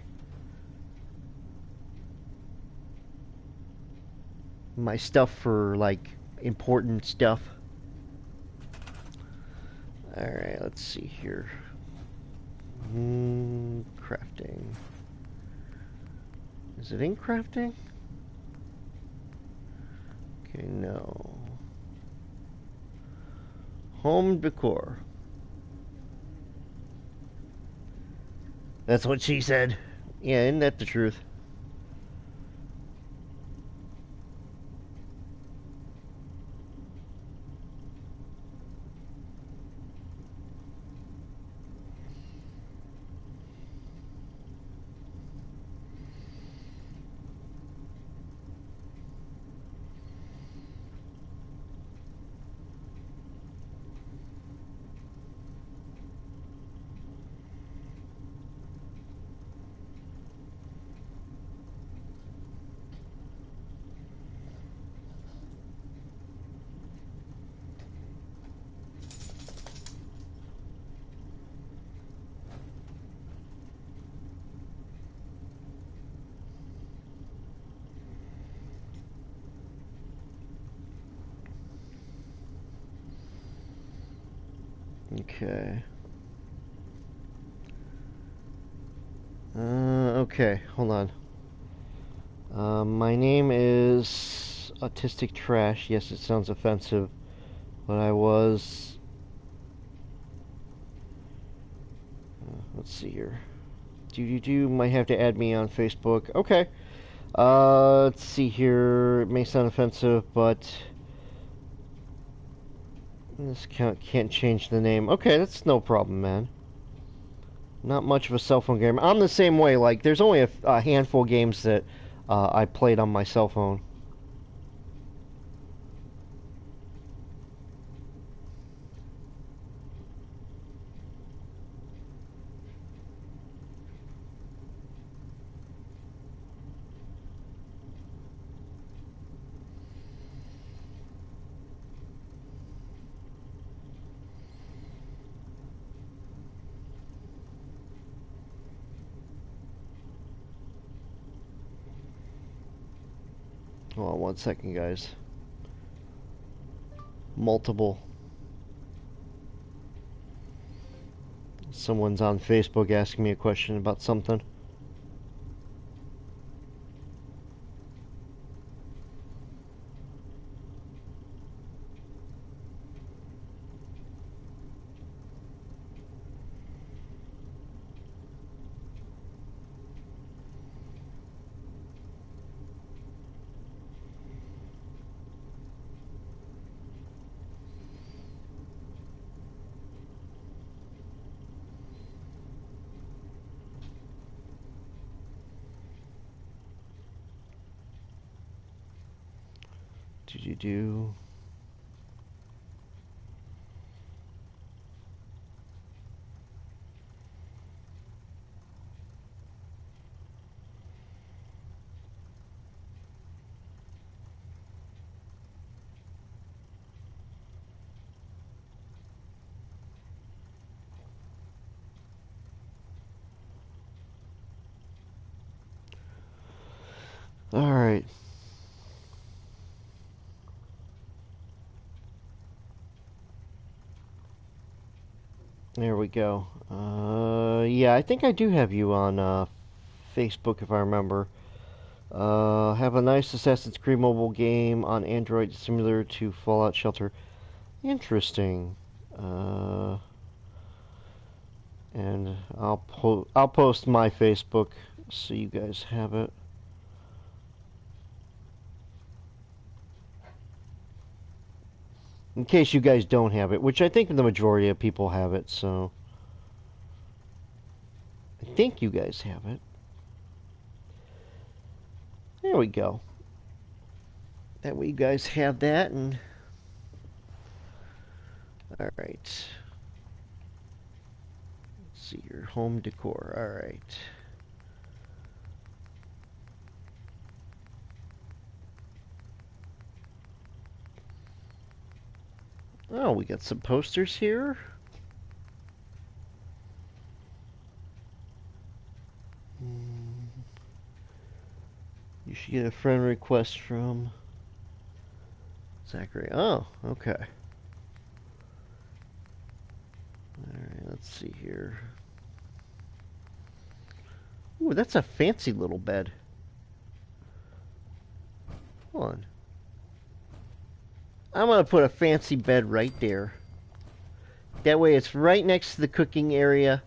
my stuff for like important stuff. All right, let's see here. Crafting. Is it in crafting? Okay, no. Home decor. That's what she said. Yeah, isn't that the truth? Okay. Okay, hold on. My name is Autistic Trash. Yes, it sounds offensive, but I was. Let's see here. Do might have to add me on Facebook. Okay. Let's see here. It may sound offensive, but this can't change the name. Okay, that's no problem, man. Not much of a cell phone game. I'm the same way. Like, there's only a handful of games that I played on my cell phone. Hold on 1 second, guys. Multiple. Someone's on Facebook asking me a question about something. Do. All right. There we go. Yeah, I think I do have you on Facebook if I remember. Have a nice Assassin's Creed mobile game on Android similar to Fallout Shelter. Interesting. Uh, and I'll post my Facebook so you guys have it. In case you guys don't have it, which I think the majority of people have it, so I think you guys have it. There we go. That way you guys have that, and all right. Let's see your home decor. All right. Oh, we got some posters here. You should get a friend request from Zachary. Oh, okay. Alright, let's see here. Ooh, that's a fancy little bed. Hold on. I'm gonna put a fancy bed right there. That way it's right next to the cooking area,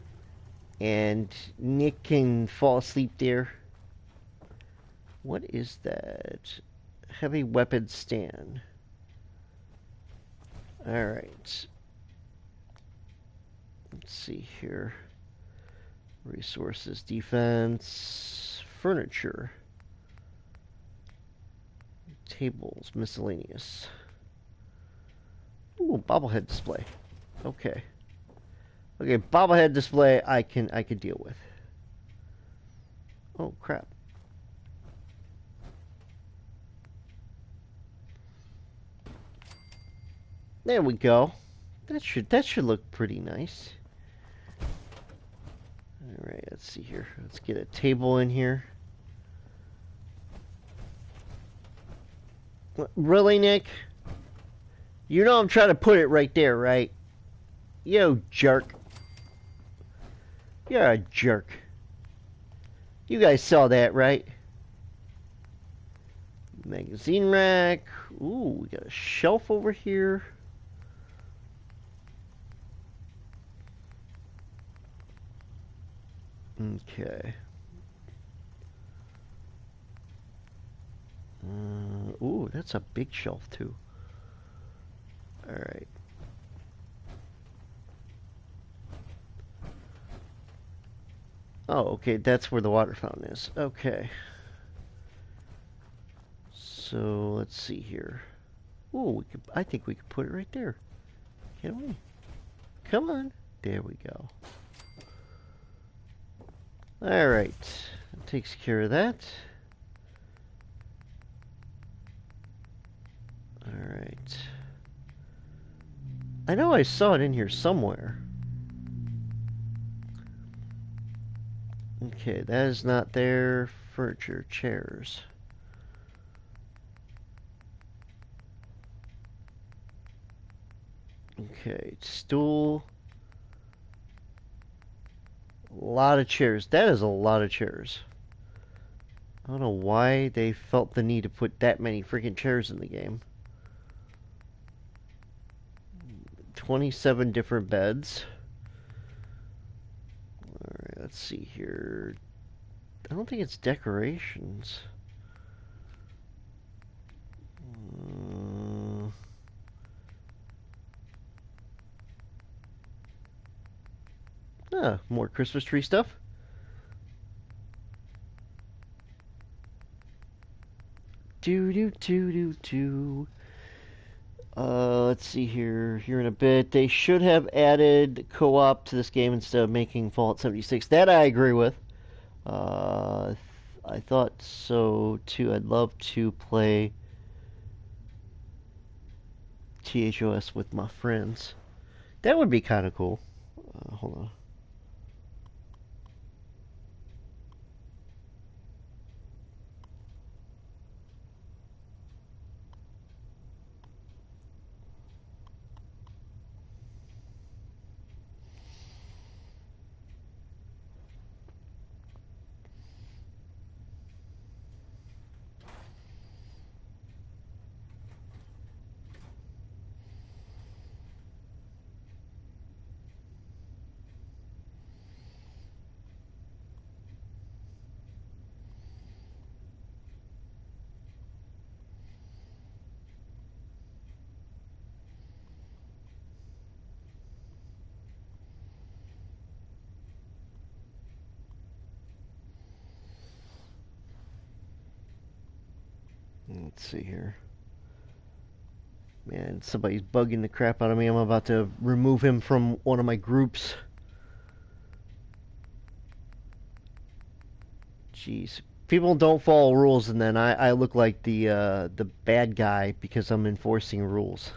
and Nick can fall asleep there. What is that? Heavy weapon stand. Alright. Let's see here. Resources, defense, furniture, tables, miscellaneous. Ooh, bobblehead display. Okay. Okay, bobblehead display I can deal with. Oh crap. There we go. That should look pretty nice. Alright, let's see here. Let's get a table in here. Really, Nick? You know I'm trying to put it right there, right? You jerk. You're a jerk. You guys saw that, right? Magazine rack. Ooh, we got a shelf over here. Okay. Ooh, that's a big shelf too. Alright. Oh, okay, that's where the water fountain is. Okay. So, let's see here. Ooh, I think we could put it right there. Can we? Come on. There we go. Alright. That takes care of that. Alright. I know I saw it in here somewhere. Okay, that is not there. Furniture, chairs. Okay, stool. A lot of chairs. That is a lot of chairs. I don't know why they felt the need to put that many freaking chairs in the game. 27 different beds. Alright, let's see here. I don't think it's decorations. More Christmas tree stuff. Do do do do do. Let's see here. Here in a bit, they should have added co-op to this game instead of making Fallout 76. That I agree with. I thought so too. I'd love to play THOS with my friends. That would be kind of cool. Hold on. Let's see here. Man, somebody's bugging the crap out of me. I'm about to remove him from one of my groups. Jeez. People don't follow rules, and then I look like the bad guy because I'm enforcing rules.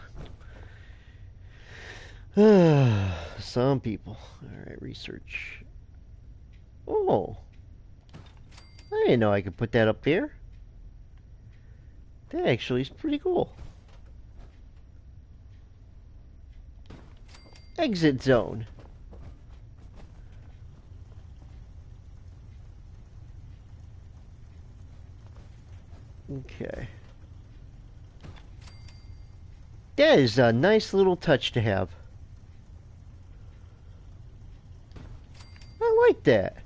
Some people. Alright, research. Oh. I didn't know I could put that up there. That actually is pretty cool. exit zone. Okay. That is a nice little touch to have. I like that.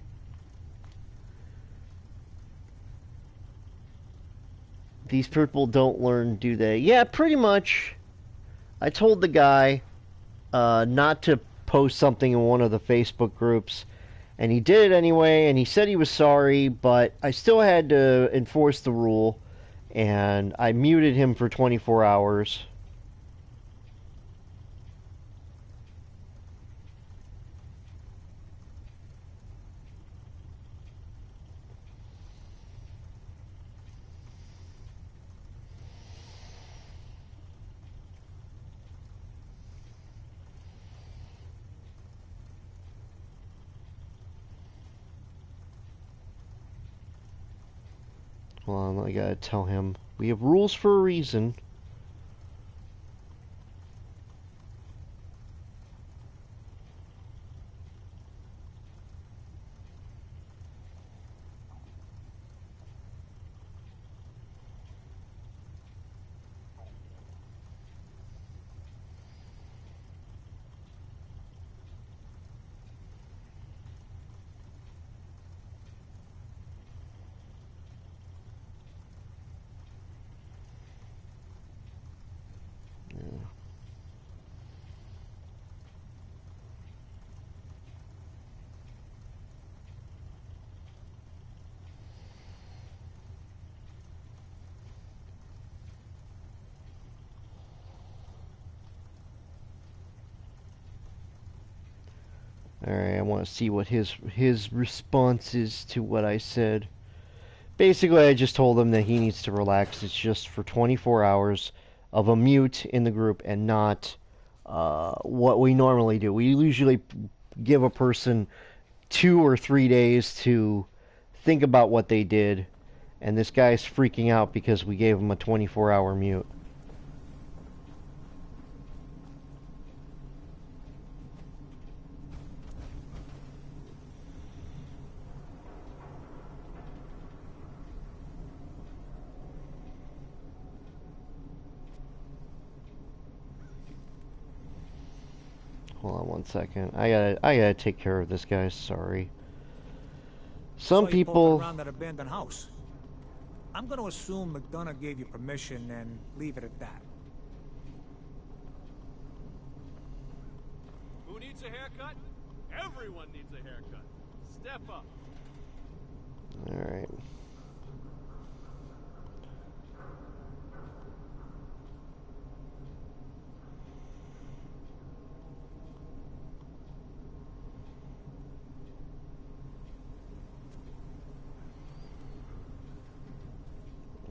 These people don't learn, do they? Yeah, pretty much. I told the guy not to post something in one of the Facebook groups, and he did it anyway, and he said he was sorry, but I still had to enforce the rule, and I muted him for 24 hours. Hold on, I gotta tell him. We have rules for a reason. Alright, I want to see what his response is to what I said. Basically, I just told him that he needs to relax. It's just for 24 hours of a mute in the group and not what we normally do. We usually give a person 2 or 3 days to think about what they did, and this guy's freaking out because we gave him a 24-hour mute. Hold on one second. I gotta take care of this guy. Sorry. Some people around that abandoned house. I'm gonna assume McDonough gave you permission and leave it at that. Who needs a haircut? Everyone needs a haircut. Step up. All right.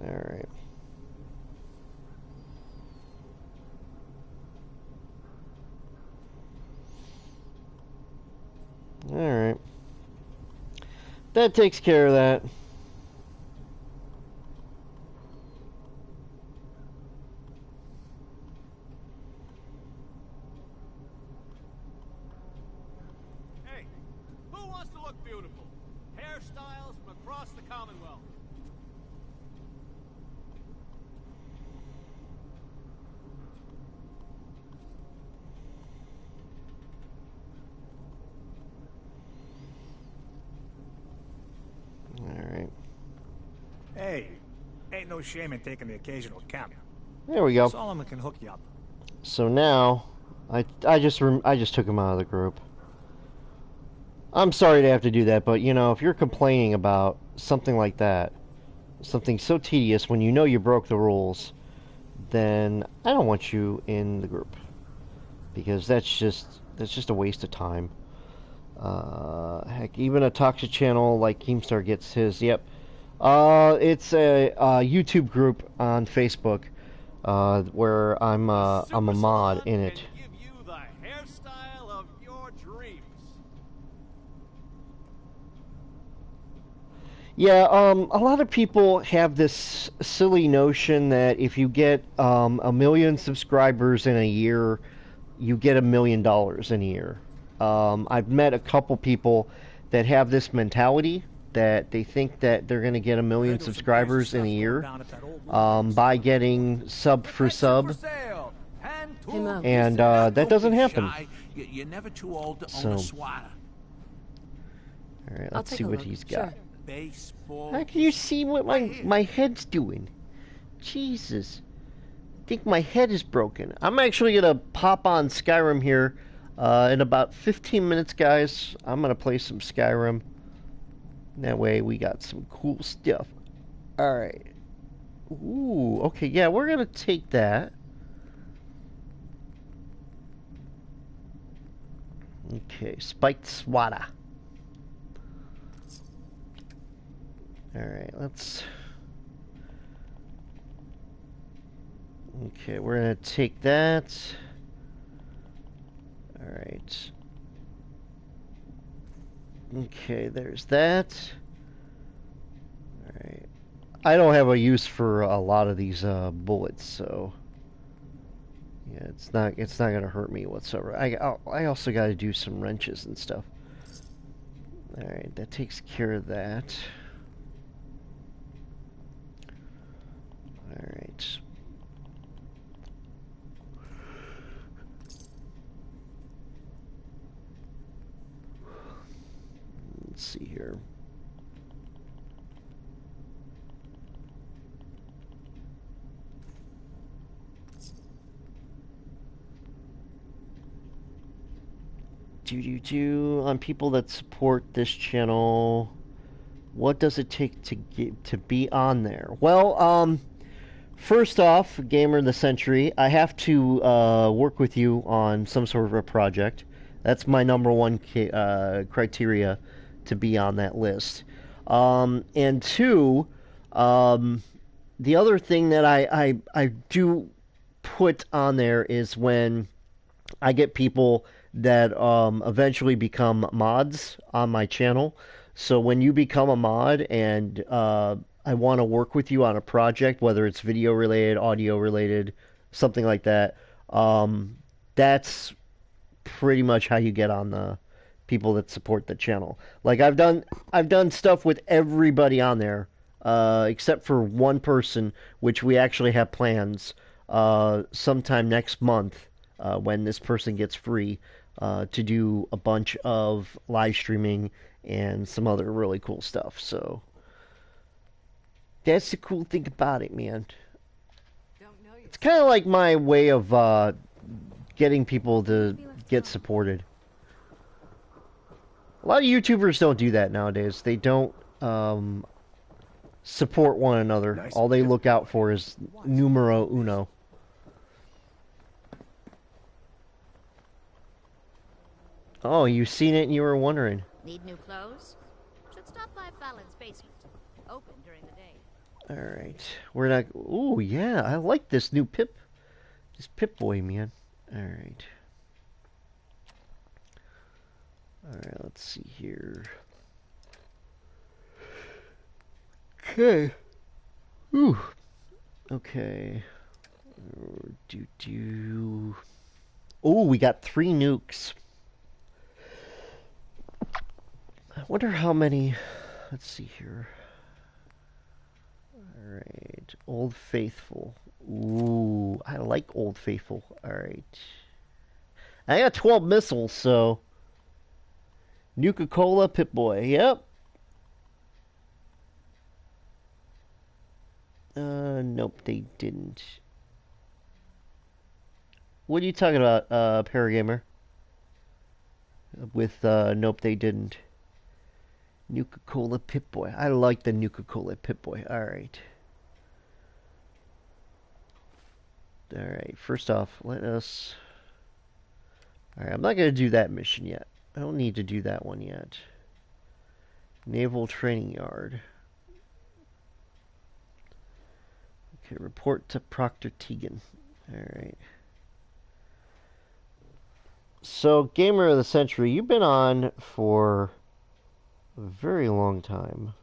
Alright. Alright. That takes care of that. Hey, who wants to look beautiful? Hairstyles from across the Commonwealth. Alright. Hey, ain't no shame in taking the occasional camp. There we go. Solomon can hook you up. So now, I just took him out of the group. I'm sorry to have to do that, but you know, if you're complaining about something like that, something so tedious when you know you broke the rules, then I don't want you in the group, because that's just a waste of time. Heck, even a toxic channel like Keemstar gets his. Yep. It's a YouTube group on Facebook where I'm a mod in it. Give you the hairstyle of your dreams. Yeah, a lot of people have this silly notion that if you get a million subscribers in a year, you get $1 million in a year. I've met a couple people that have this mentality that they think that they're going to get 1 million subscribers in a year by getting sub for sub, Hey, Mo. and that doesn't happen. You're never too old to So, own a swatter. all right, I'll let's take see a what look. he's got. Sure. Baseball. How can you see what my head's doing? Jesus. I think my head is broken. I'm actually going to pop on Skyrim here in about 15 minutes, guys. I'm going to play some Skyrim. That way we got some cool stuff. Alright. Ooh, okay, yeah, we're going to take that. Okay, spiked swatter. Alright, let's... Okay, we're going to take that. Alright. Okay, there's that. Alright. I don't have a use for a lot of these bullets, so... Yeah, it's not gonna hurt me whatsoever. I also got to do some wrenches and stuff. All right, that takes care of that. All right. Let's see here. On people that support this channel, what does it take to get to be on there? Well, first off, Gamer of the Century, I have to work with you on some sort of a project. That's my number one criteria to be on that list. And two, the other thing that I do put on there is when I get people that eventually become mods on my channel. So when you become a mod and I want to work with you on a project, whether it's video related, audio related, something like that, that's pretty much how you get on the people that support the channel. Like I've done stuff with everybody on there, except for one person, which we actually have plans sometime next month when this person gets free to do a bunch of live streaming and some other really cool stuff. So that's the cool thing about it, man. It's kind of like my way of getting people to get supported. A lot of YouTubers don't do that nowadays. They don't support one another. All they look out for is numero uno. Oh, you seen it and you were wondering. Need new clothes? Should stop by Fallon's basement. Open during the day. Alright. We're not... Ooh, yeah. I like this new Pip. This Pip boy, man. Alright. Alright, let's see here. Okay. Ooh. Okay. Oh, we got 3 nukes. I wonder how many... Let's see here. Alright. Old Faithful. Ooh, I like Old Faithful. Alright. I got 12 missiles, so... Nuka-Cola Pip-Boy. Yep. Nope, they didn't. What are you talking about, Paragamer? With, nope, they didn't. Nuka-Cola Pip-Boy. I like the Nuka-Cola Pip-Boy. Alright. Alright, first off, let us... Alright, I'm not going to do that mission yet. I don't need to do that one yet. Naval Training Yard. Okay, report to Proctor Tegan. Alright. So, Gamer of the Century, you've been on for a very long time.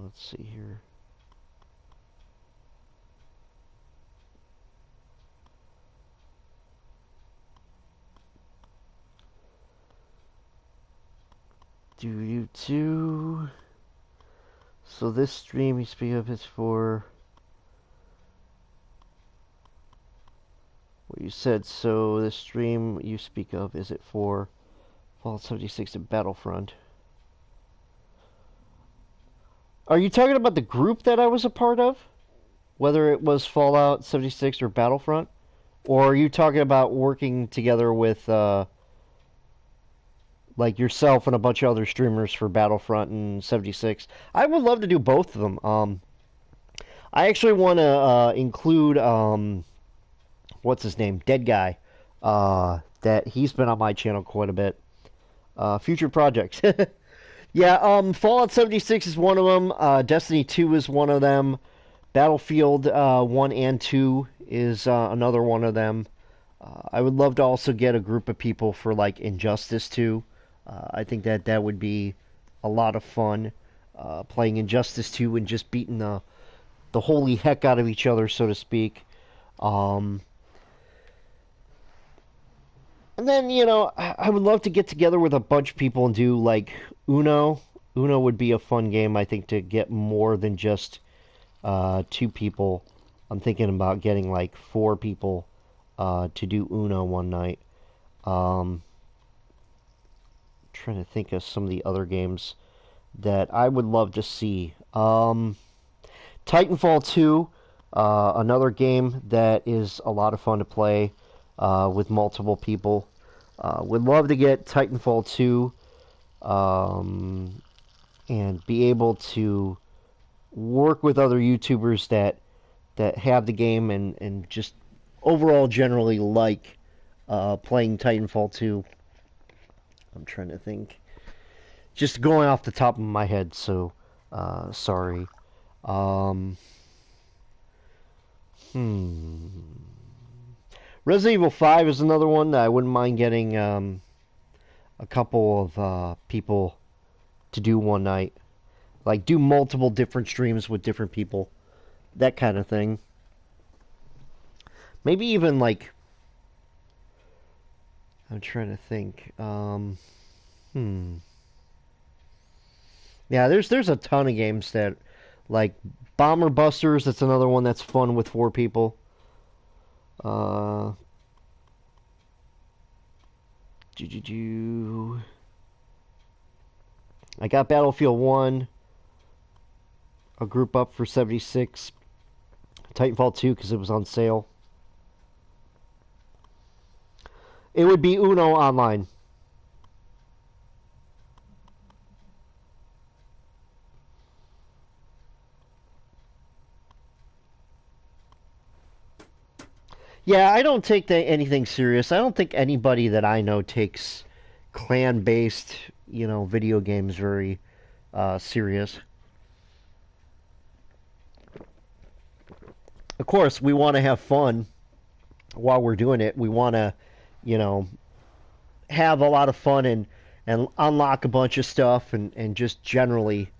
Let's see here. Do. So this stream you speak of is for what you said. So this stream you speak of, is it for Fallout 76 and Battlefront? Are you talking about the group that I was a part of? Whether it was Fallout 76 or Battlefront? Or are you talking about working together with like yourself and a bunch of other streamers for Battlefront and 76? I would love to do both of them. I actually want to include what's his name, Dead Guy. That he's been on my channel quite a bit. Future projects. Yeah, Fallout 76 is one of them. Destiny 2 is one of them. Battlefield 1 and 2 is another one of them. I would love to also get a group of people for like Injustice 2. I think that would be a lot of fun. Playing Injustice 2 and just beating the holy heck out of each other, so to speak. And then, I would love to get together with a bunch of people and do, like, Uno. Uno would be a fun game, I think, to get more than just 2 people. I'm thinking about getting, like, 4 people to do Uno one night. Trying to think of some of the other games that I would love to see. Titanfall 2, another game that is a lot of fun to play with multiple people. Would love to get Titanfall 2 and be able to work with other YouTubers that have the game and just overall generally like playing Titanfall 2. I'm trying to think. Just going off the top of my head, so sorry. Resident Evil 5 is another one that I wouldn't mind getting a couple of people to do one night. Like, do multiple different streams with different people. That kind of thing. Maybe even, like... I'm trying to think. Yeah, there's a ton of games that... Like, Bomber Busters, that's another one that's fun with 4 people. I got Battlefield 1, a group up for 76, Titanfall 2 because it was on sale. It would be Uno online. Yeah, I don't take anything serious. I don't think anybody that I know takes clan-based, video games very serious. Of course, we want to have fun while we're doing it. We want to, have a lot of fun and unlock a bunch of stuff and just generally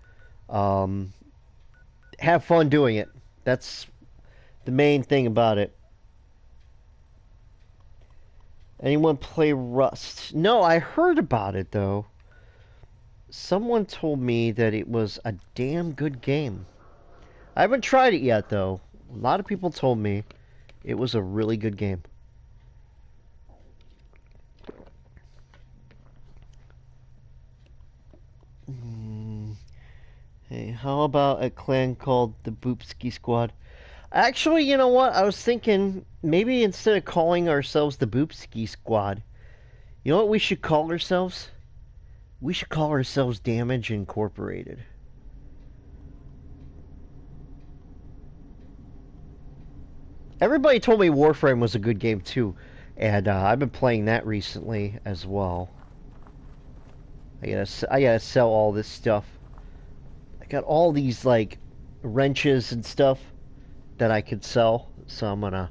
have fun doing it. That's the main thing about it. Anyone play Rust? No, I heard about it, though. Someone told me that it was a damn good game. I haven't tried it yet, though. A lot of people told me it was a really good game. Hey, how about a clan called the Boopski Squad? Actually, you know what? I was thinking maybe instead of calling ourselves the Boopski Squad, you know what we should call ourselves? We should call ourselves Damage Incorporated. Everybody told me Warframe was a good game too, and I've been playing that recently as well. I gotta sell all this stuff. I got all these like wrenches and stuff that I could sell, so I'm gonna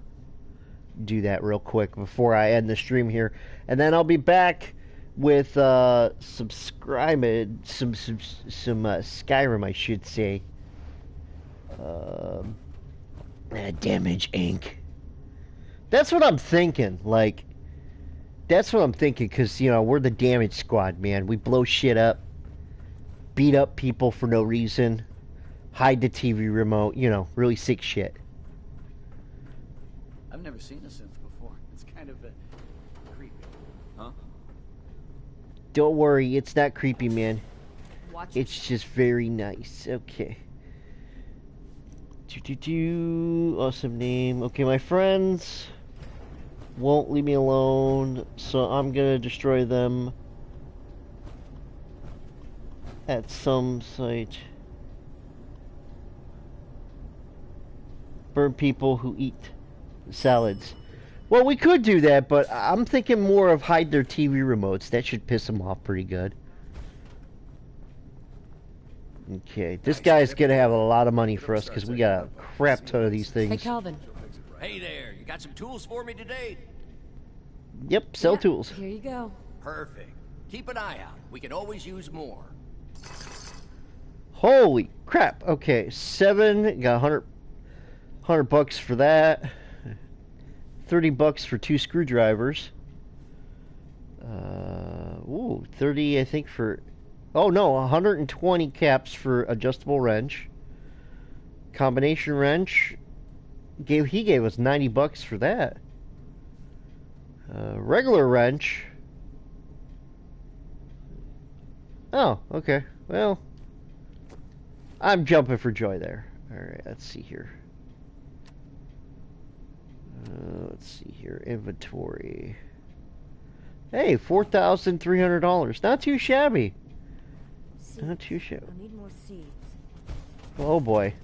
do that real quick before I end the stream here, and then I'll be back with some Skyrim, I should say. Damage Inc. That's what I'm thinking. Like, that's what I'm thinking, because we're the Damage Squad, man. We blow shit up. beat up people for no reason, hide the TV remote, you know, really sick shit. I've never seen a synth before. It's kind of creepy. Huh? Don't worry, it's not creepy, man. Watch It's just very nice. Okay. Awesome name. Okay, my friends won't leave me alone, so I'm gonna destroy them at some site. Burn people who eat salads. Well, we could do that, but I'm thinking more of hide their TV remotes. That should piss them off pretty good. Okay, this guy's gonna have a lot of money for us because we got a crap ton of these things. Hey, Calvin. Hey there, you got some tools for me today? Yep, sell tools. Here you go. Perfect. Keep an eye out. We can always use more. Holy crap. Okay, 7, got 100 bucks for that. 30 bucks for 2 screwdrivers. Ooh, 30 I think for... Oh no, 120 caps for adjustable wrench. Combination wrench. He gave us 90 bucks for that. Regular wrench. Oh, okay. Well, I'm jumping for joy there. Alright, let's see here. Inventory. Hey, $4,300. Not too shabby. Not too shabby. I need more seeds. Oh boy.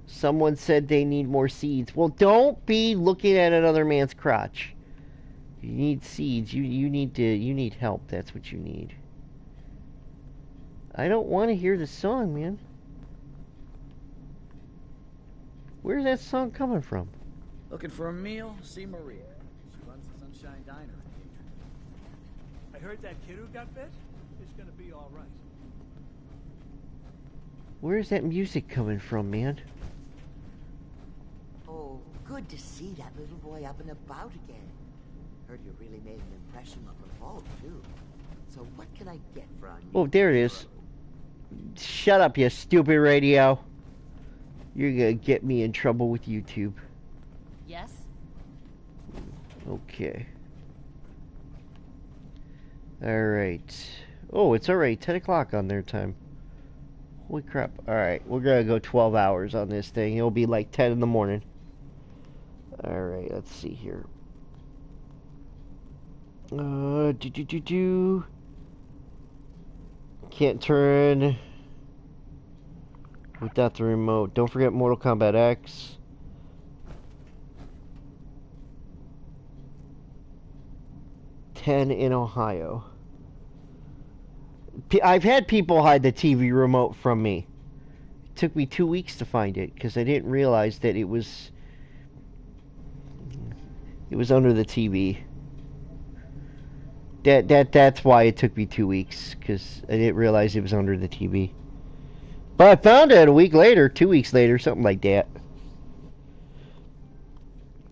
Someone said they need more seeds. Well, don't be looking at another man's crotch. You need seeds. You need help. That's what you need. I don't want to hear the song, man. Where's that song coming from? Looking for a meal? See Maria. She runs the Sunshine Diner in Hatred. I heard that kid who got bit is gonna be all right. Where's that music coming from, man? Oh, good to see that little boy up and about again. Heard you really made an impression on the vault, too. So what can I get for our new Oh, there it is. Shut up, you stupid radio. You're gonna get me in trouble with YouTube. Yes? Okay. Alright. Oh, it's already 10 o'clock on their time. Holy crap. Alright, we're gonna go 12 hours on this thing. It'll be like 10 in the morning. Alright, let's see here. Can't turn without the remote. Don't forget Mortal Kombat X. In Ohio. I've had people hide the TV remote from me. It took me 2 weeks to find it because I didn't realize that it was under the TV. That's why it took me 2 weeks, because I didn't realize it was under the TV. But I found it a week later, 2 weeks later, something like that.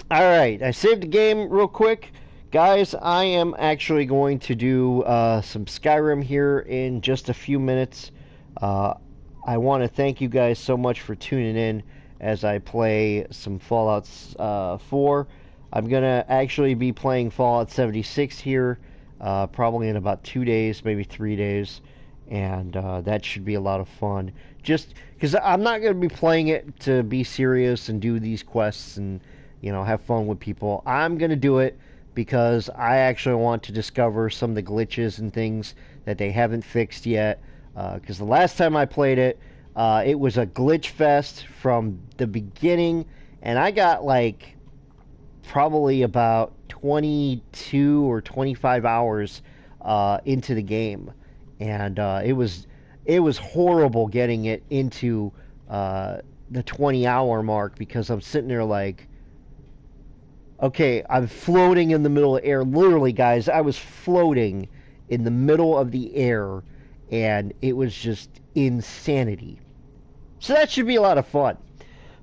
Alright, I saved the game real quick. Guys, I am actually going to do some Skyrim here in just a few minutes. I want to thank you guys so much for tuning in as I play some Fallout 4. I'm going to actually be playing Fallout 76 here probably in about 2 days, maybe 3 days. And that should be a lot of fun. Just because I'm not going to be playing it to be serious and do these quests and, you know, have fun with people. I'm going to do it because I actually want to discover some of the glitches and things that they haven't fixed yet. Because the last time I played it, it was a glitch fest from the beginning, and I got like probably about 22 or 25 hours into the game, and it was horrible getting it into the 20-hour mark because I'm sitting there like, okay, I'm floating in the middle of the air. Literally, guys, I was floating in the middle of the air, and it was just insanity. So that should be a lot of fun.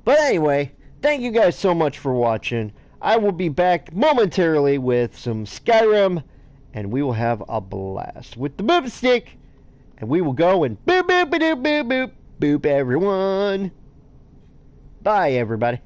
But anyway, thank you guys so much for watching. I will be back momentarily with some Skyrim, and we will have a blast with the boomstick And we will go and boop, boop, boop, boop, boop, boop, everyone. Bye, everybody.